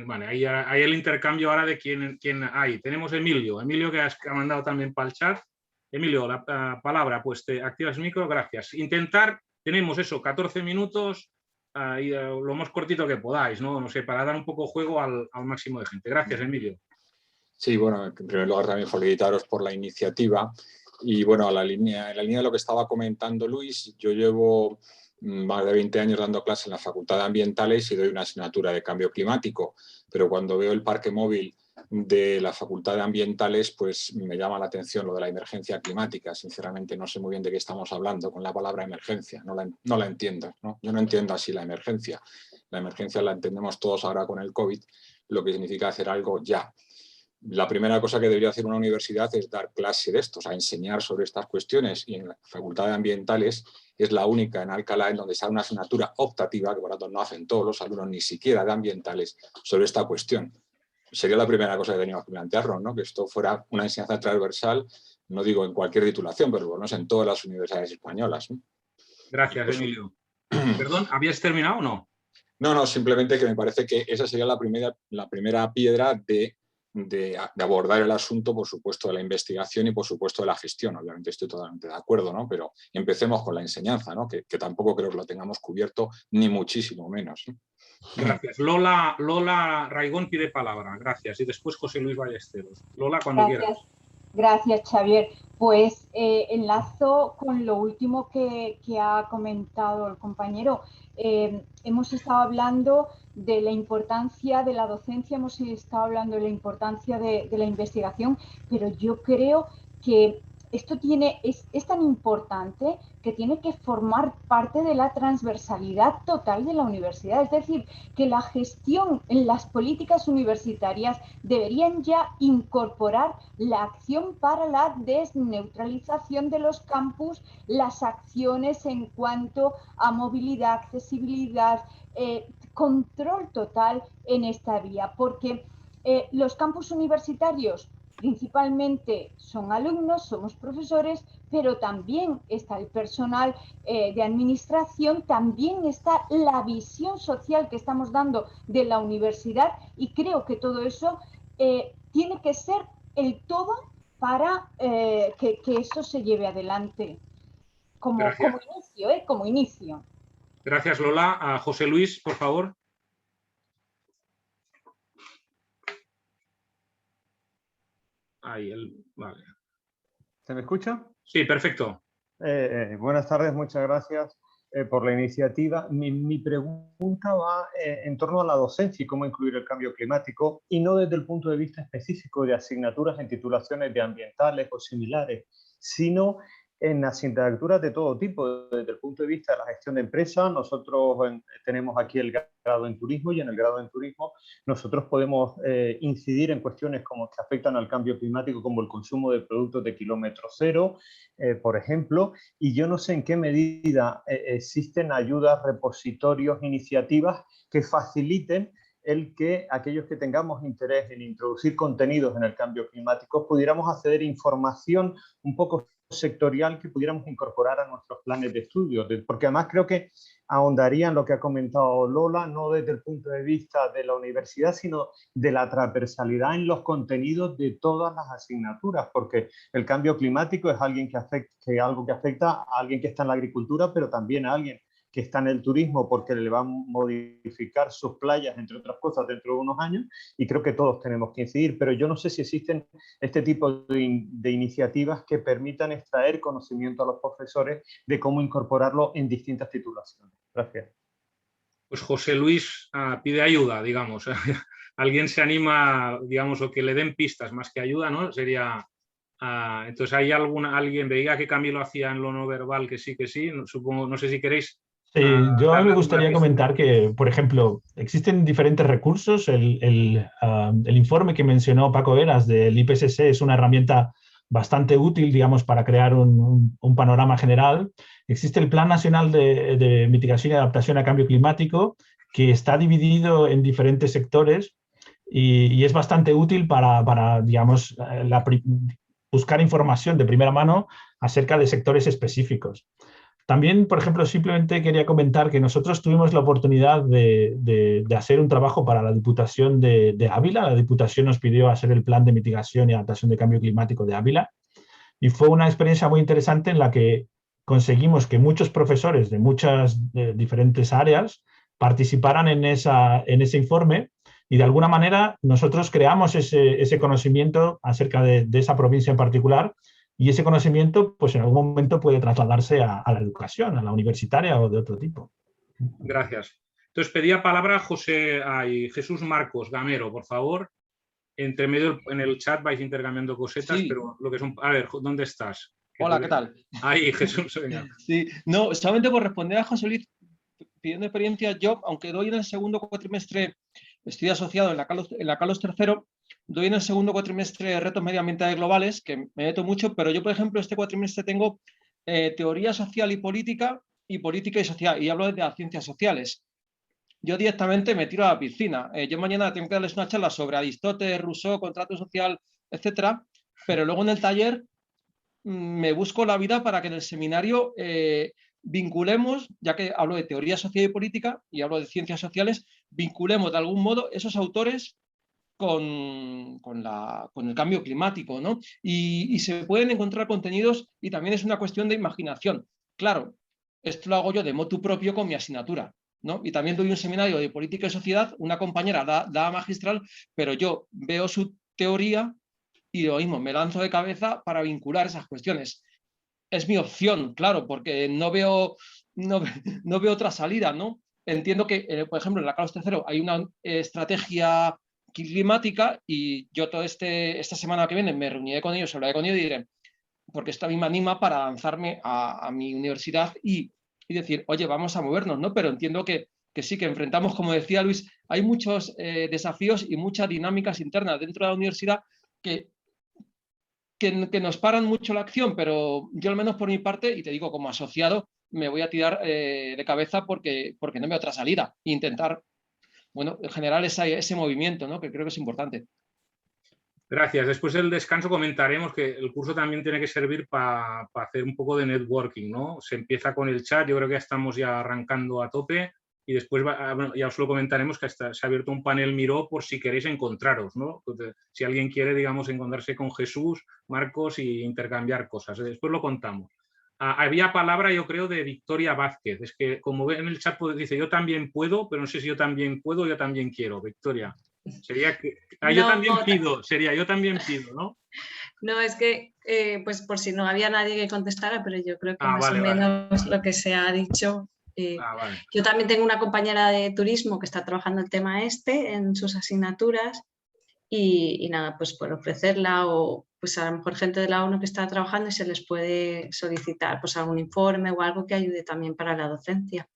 Vale, hay el intercambio ahora de quién hay. Tenemos Emilio que ha mandado también para el chat. Emilio, la palabra, pues te activas el micro, gracias. Tenemos eso, 14 minutos y lo más cortito que podáis, ¿no? No sé, para dar un poco juego al máximo de gente. Gracias, Emilio. Sí, bueno, en primer lugar también felicitaros por la iniciativa. Y bueno, en la línea de lo que estaba comentando Luis, yo llevo más de 20 años dando clases en la Facultad de Ambientales y doy una asignatura de cambio climático, pero cuando veo el parque móvil de la Facultad de Ambientales, pues me llama la atención lo de la emergencia climática. Sinceramente no sé muy bien de qué estamos hablando con la palabra emergencia, no la entiendo, ¿no? Yo no entiendo así la emergencia. La emergencia la entendemos todos ahora con el COVID, lo que significa hacer algo ya. La primera cosa que debería hacer una universidad es dar clase de esto, o sea, enseñar sobre estas cuestiones, y en la Facultad de Ambientales es la única en Alcalá en donde se da una asignatura optativa, que por lo tanto no hacen todos los alumnos, ni siquiera de ambientales, sobre esta cuestión. Sería la primera cosa que teníamos que plantearnos, ¿no? Que esto fuera una enseñanza transversal, no digo en cualquier titulación, pero por lo menos en todas las universidades españolas, ¿no? Gracias, pues, Emilio. Perdón, ¿habías terminado o no? No, simplemente que me parece que esa sería la primera piedra de abordar el asunto, por supuesto, de la investigación y, por supuesto, de la gestión. Obviamente estoy totalmente de acuerdo, ¿no? Pero empecemos con la enseñanza, ¿no? Que tampoco creo que lo tengamos cubierto, ni muchísimo menos, ¿no? Gracias. Lola Raigón pide palabra. Gracias. Y después José Luis Ballesteros. Lola, cuando quieras. Gracias, Xavier. Pues enlazo con lo último que ha comentado el compañero. Hemos estado hablando de la importancia de la docencia, hemos estado hablando de la importancia de la investigación, pero yo creo que esto es tan importante que tiene que formar parte de la transversalidad total de la universidad. Es decir, que la gestión en las políticas universitarias deberían ya incorporar la acción para la desneutralización de los campus, las acciones en cuanto a movilidad, accesibilidad, control total en esta vía, porque los campus universitarios principalmente son alumnos, somos profesores, pero también está el personal de administración, también está la visión social que estamos dando de la universidad, y creo que todo eso tiene que ser el todo para que eso se lleve adelante como inicio. Gracias, Lola. A José Luis, por favor. Vale. ¿Se me escucha? Sí, perfecto. Buenas tardes, muchas gracias por la iniciativa. Mi pregunta va en torno a la docencia y cómo incluir el cambio climático, y no desde el punto de vista específico de asignaturas en titulaciones de ambientales o similares, sino en asignaturas de todo tipo. Desde el punto de vista de la gestión de empresas, nosotros tenemos aquí el grado en turismo, y en el grado en turismo nosotros podemos incidir en cuestiones como que afectan al cambio climático, como el consumo de productos de kilómetro cero, por ejemplo, y yo no sé en qué medida existen ayudas, repositorios, iniciativas que faciliten el que aquellos que tengamos interés en introducir contenidos en el cambio climático pudiéramos acceder a información un poco sectorial que pudiéramos incorporar a nuestros planes de estudio, porque además creo que ahondaría en lo que ha comentado Lola, no desde el punto de vista de la universidad, sino de la transversalidad en los contenidos de todas las asignaturas, porque el cambio climático es algo que afecta a alguien que está en la agricultura, pero también a alguien que está en el turismo, porque le va a modificar sus playas, entre otras cosas, dentro de unos años, y creo que todos tenemos que incidir, pero yo no sé si existen este tipo de iniciativas que permitan extraer conocimiento a los profesores de cómo incorporarlo en distintas titulaciones. Gracias. Pues José Luis pide ayuda, digamos. Alguien se anima, digamos, o que le den pistas más que ayuda, ¿no? Sería... entonces, ¿hay alguien, veía que Camilo hacía en lo no verbal que sí, supongo, no sé si queréis... Sí, yo me gustaría comentar que, por ejemplo, existen diferentes recursos. El informe que mencionó Paco Veras del IPSS es una herramienta bastante útil, digamos, para crear un panorama general. Existe el Plan Nacional de Mitigación y Adaptación a Cambio Climático, que está dividido en diferentes sectores y es bastante útil para digamos, buscar información de primera mano acerca de sectores específicos. También, por ejemplo, simplemente quería comentar que nosotros tuvimos la oportunidad de hacer un trabajo para la Diputación de Ávila. La Diputación nos pidió hacer el plan de mitigación y adaptación de cambio climático de Ávila. Y fue una experiencia muy interesante en la que conseguimos que muchos profesores de muchas diferentes áreas participaran en ese informe, y de alguna manera nosotros creamos ese conocimiento acerca de esa provincia en particular, y ese conocimiento pues en algún momento puede trasladarse a la educación, a la universitaria o de otro tipo. Gracias. Entonces pedía palabra Jesús Marcos Gamero, por favor. Entre medio en el chat vais intercambiando cosetas, sí. Pero lo que son... A ver, ¿dónde estás? Hola, ¿qué tal? Ahí, Jesús. Venga. Sí, no, solamente por responder a José Luis, pidiendo experiencia, yo, aunque doy en el segundo cuatrimestre, estoy asociado en la Carlos III, doy en el segundo cuatrimestre retos medioambientales globales, que me meto mucho, pero yo, por ejemplo, este cuatrimestre tengo teoría social y política y social, y hablo de las ciencias sociales. Yo directamente me tiro a la piscina. Yo mañana tengo que darles una charla sobre Aristóteles, Rousseau, contrato social, etcétera, pero luego en el taller me busco la vida para que en el seminario vinculemos, ya que hablo de teoría social y política y hablo de ciencias sociales, vinculemos de algún modo esos autores con el cambio climático, ¿no? Y se pueden encontrar contenidos, y también es una cuestión de imaginación. Claro, esto lo hago yo de motu propio con mi asignatura, ¿no? Y también doy un seminario de política y sociedad, una compañera da magistral, pero yo veo su teoría y lo mismo, me lanzo de cabeza para vincular esas cuestiones. Es mi opción, claro, porque no veo otra salida, ¿no? Entiendo que, por ejemplo, en la Carlos III hay una estrategia climática, y yo toda esta semana que viene me reuniré con ellos, hablaré con ellos y diré, porque esto a mí me anima para lanzarme a mi universidad y decir, oye, vamos a movernos, ¿no? Pero entiendo que sí, que enfrentamos, como decía Luis, hay muchos desafíos y muchas dinámicas internas dentro de la universidad que nos paran mucho la acción, pero yo al menos por mi parte, y te digo como asociado, me voy a tirar de cabeza porque no veo otra salida. E intentar, bueno, generar ese movimiento, ¿no? Que creo que es importante. Gracias. Después del descanso comentaremos que el curso también tiene que servir para hacer un poco de networking, ¿no? Se empieza con el chat, yo creo que ya estamos arrancando a tope, y después ya os lo comentaremos que se ha abierto un panel Miró por si queréis encontraros, ¿no? Si alguien quiere, digamos, encontrarse con Jesús, Marcos y intercambiar cosas. Después lo contamos. Había palabra, yo creo, de Victoria Vázquez. Es que, como ve en el chat, dice yo también puedo, pero no sé si yo también puedo o yo también quiero. Victoria. Sería que... yo también pido, sería yo también pido, ¿no? No, es que, pues por si no había nadie que contestara, pero yo creo que más o menos lo que se ha dicho. Vale. Yo también tengo una compañera de turismo que está trabajando el tema en sus asignaturas, y nada, pues por ofrecerla, o pues a lo mejor gente de la ONU que está trabajando, y se les puede solicitar pues algún informe o algo que ayude también para la docencia.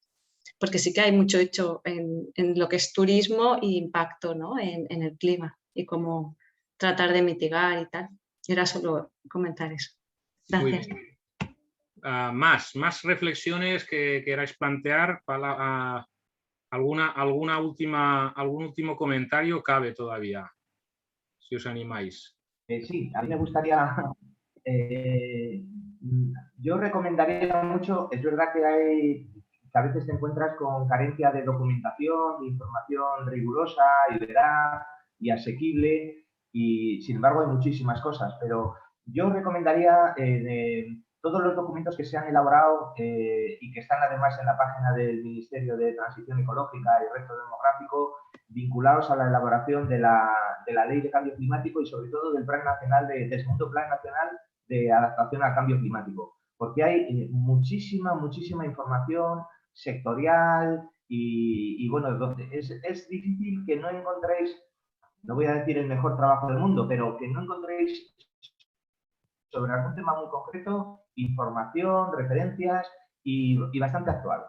Porque sí que hay mucho hecho en lo que es turismo e impacto, ¿no? en el clima, y cómo tratar de mitigar y tal. Era solo comentar eso. Gracias. Más reflexiones que queráis plantear. ¿Algún último comentario cabe todavía? Si os animáis. Sí, a mí me gustaría... yo recomendaría mucho, es verdad que a veces te encuentras con carencia de documentación, de información rigurosa y veraz y asequible, y sin embargo hay muchísimas cosas, pero yo recomendaría todos los documentos que se han elaborado y que están además en la página del Ministerio de Transición Ecológica y Reto Demográfico, vinculados a la elaboración de la Ley de Cambio Climático y sobre todo del segundo Plan Nacional de Adaptación al Cambio Climático, porque hay muchísima información sectorial y bueno, es difícil que no encontréis, no voy a decir el mejor trabajo del mundo, pero que no encontréis sobre algún tema muy concreto información, referencias y bastante actual.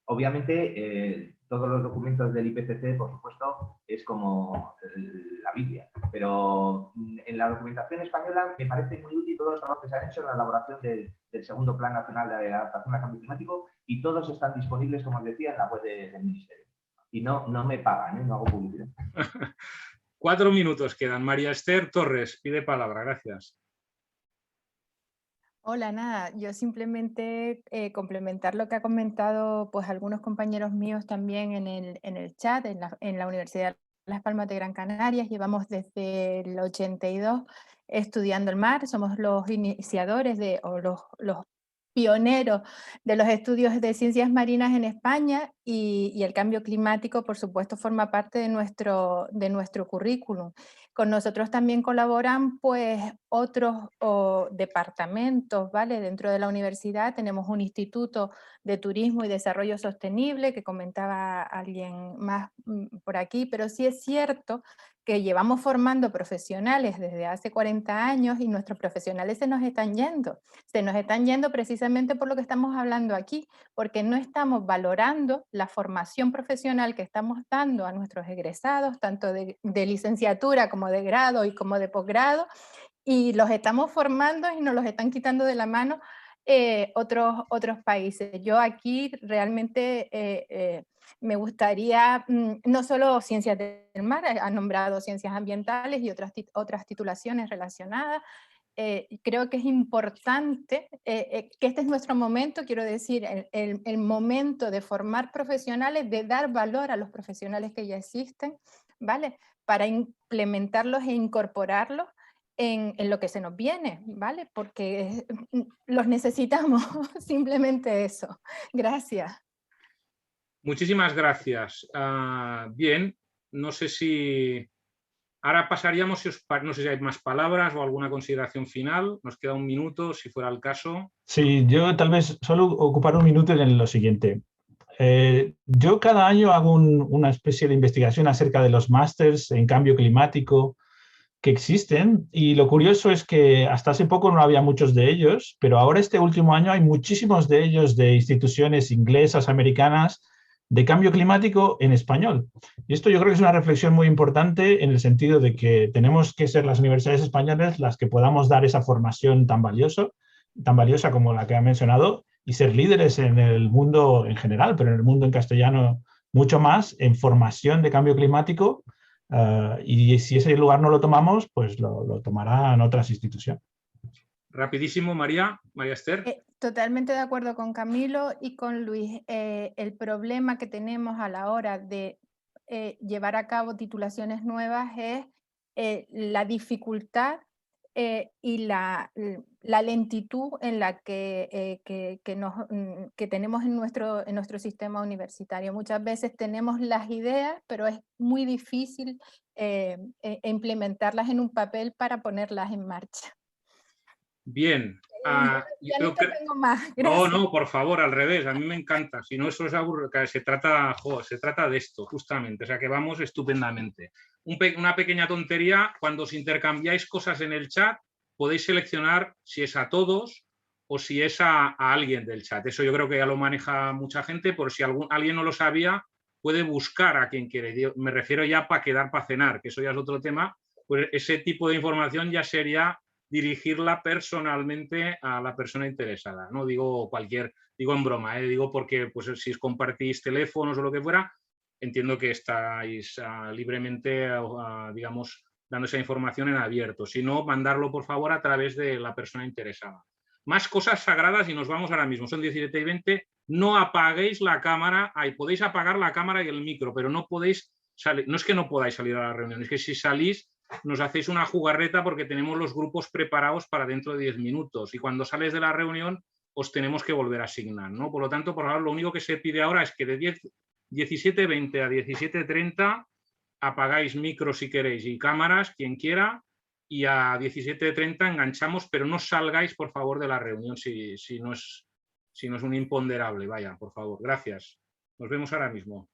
Obviamente, todos los documentos del IPCC, por supuesto, es como la Biblia, pero en la documentación española me parece muy útil todos los trabajos que se han hecho en la elaboración del segundo Plan Nacional de Adaptación al Cambio Climático, y todos están disponibles, como os decía, en la web del Ministerio. Y no me pagan, no hago publicidad. 4 minutos quedan. María Esther Torres pide palabra, gracias. Hola, nada, yo simplemente complementar lo que ha comentado pues algunos compañeros míos también en el chat, en la Universidad de Las Palmas de Gran Canaria. Llevamos desde el 82 estudiando el mar, somos los iniciadores o los pioneros de los estudios de ciencias marinas en España, y el cambio climático, por supuesto, forma parte de nuestro currículum. Con nosotros también colaboran pues otros departamentos, ¿vale? Dentro de la universidad tenemos un instituto de turismo y desarrollo sostenible, que comentaba alguien más por aquí, pero sí es cierto que llevamos formando profesionales desde hace 40 años y nuestros profesionales se nos están yendo precisamente por lo que estamos hablando aquí, porque no estamos valorando la formación profesional que estamos dando a nuestros egresados, tanto de licenciatura como de grado y como de posgrado, y los estamos formando y nos los están quitando de la mano otros países. Yo aquí realmente me gustaría, no solo ciencias del mar, ha nombrado ciencias ambientales y otras titulaciones relacionadas. Creo que es importante que este es nuestro momento, quiero decir, el momento de formar profesionales, de dar valor a los profesionales que ya existen, ¿vale? Para implementarlos e incorporarlos en lo que se nos viene, ¿vale? Porque los necesitamos, simplemente eso. Gracias. Muchísimas gracias. Bien, no sé si... Ahora pasaríamos, no sé si hay más palabras o alguna consideración final. Nos queda un minuto, si fuera el caso. Sí, yo tal vez solo ocupar un minuto en lo siguiente. Yo cada año hago una especie de investigación acerca de los másters en cambio climático que existen, y lo curioso es que hasta hace poco no había muchos de ellos, pero ahora este último año hay muchísimos de ellos de instituciones inglesas, americanas, de cambio climático en español. Y esto yo creo que es una reflexión muy importante en el sentido de que tenemos que ser las universidades españolas las que podamos dar esa formación tan valiosa como la que ha mencionado, y ser líderes en el mundo en general, pero en el mundo en castellano mucho más, en formación de cambio climático. Y si ese lugar no lo tomamos, pues lo tomarán otras instituciones. Rapidísimo, María Esther. Totalmente de acuerdo con Camilo y con Luis. El problema que tenemos a la hora de llevar a cabo titulaciones nuevas es la dificultad y la lentitud en la que tenemos en nuestro sistema universitario. Muchas veces tenemos las ideas, pero es muy difícil implementarlas en un papel para ponerlas en marcha. Bien. Ya no tengo más. No, no, por favor, al revés, a mí me encanta. Si no, eso es aburrido. Se trata de esto, justamente. O sea, que vamos estupendamente. Una pequeña tontería: cuando os intercambiáis cosas en el chat, podéis seleccionar si es a todos o si es a alguien del chat. Eso yo creo que ya lo maneja mucha gente. Por si alguien no lo sabía, puede buscar a quien quiere. Me refiero ya para quedar para cenar, que eso ya es otro tema. Pues ese tipo de información ya sería dirigirla personalmente a la persona interesada. No digo digo en broma, digo porque pues, si os compartís teléfonos o lo que fuera, entiendo que estáis libremente, digamos, dando esa información en abierto. Si no, mandarlo por favor a través de la persona interesada. Más cosas sagradas y nos vamos ahora mismo. Son 17:20. No apaguéis la cámara. Podéis apagar la cámara y el micro, pero no podéis salir. No es que no podáis salir a la reunión, es que si salís nos hacéis una jugarreta porque tenemos los grupos preparados para dentro de 10 minutos y cuando sales de la reunión os tenemos que volver a asignar, ¿no? Por lo tanto, por ahora lo único que se pide ahora es que de 17:20 a 17:30 apagáis micros si queréis y cámaras, quien quiera, y a 17:30 enganchamos, pero no salgáis, por favor, de la reunión si no es un imponderable. Vaya, por favor. Gracias. Nos vemos ahora mismo.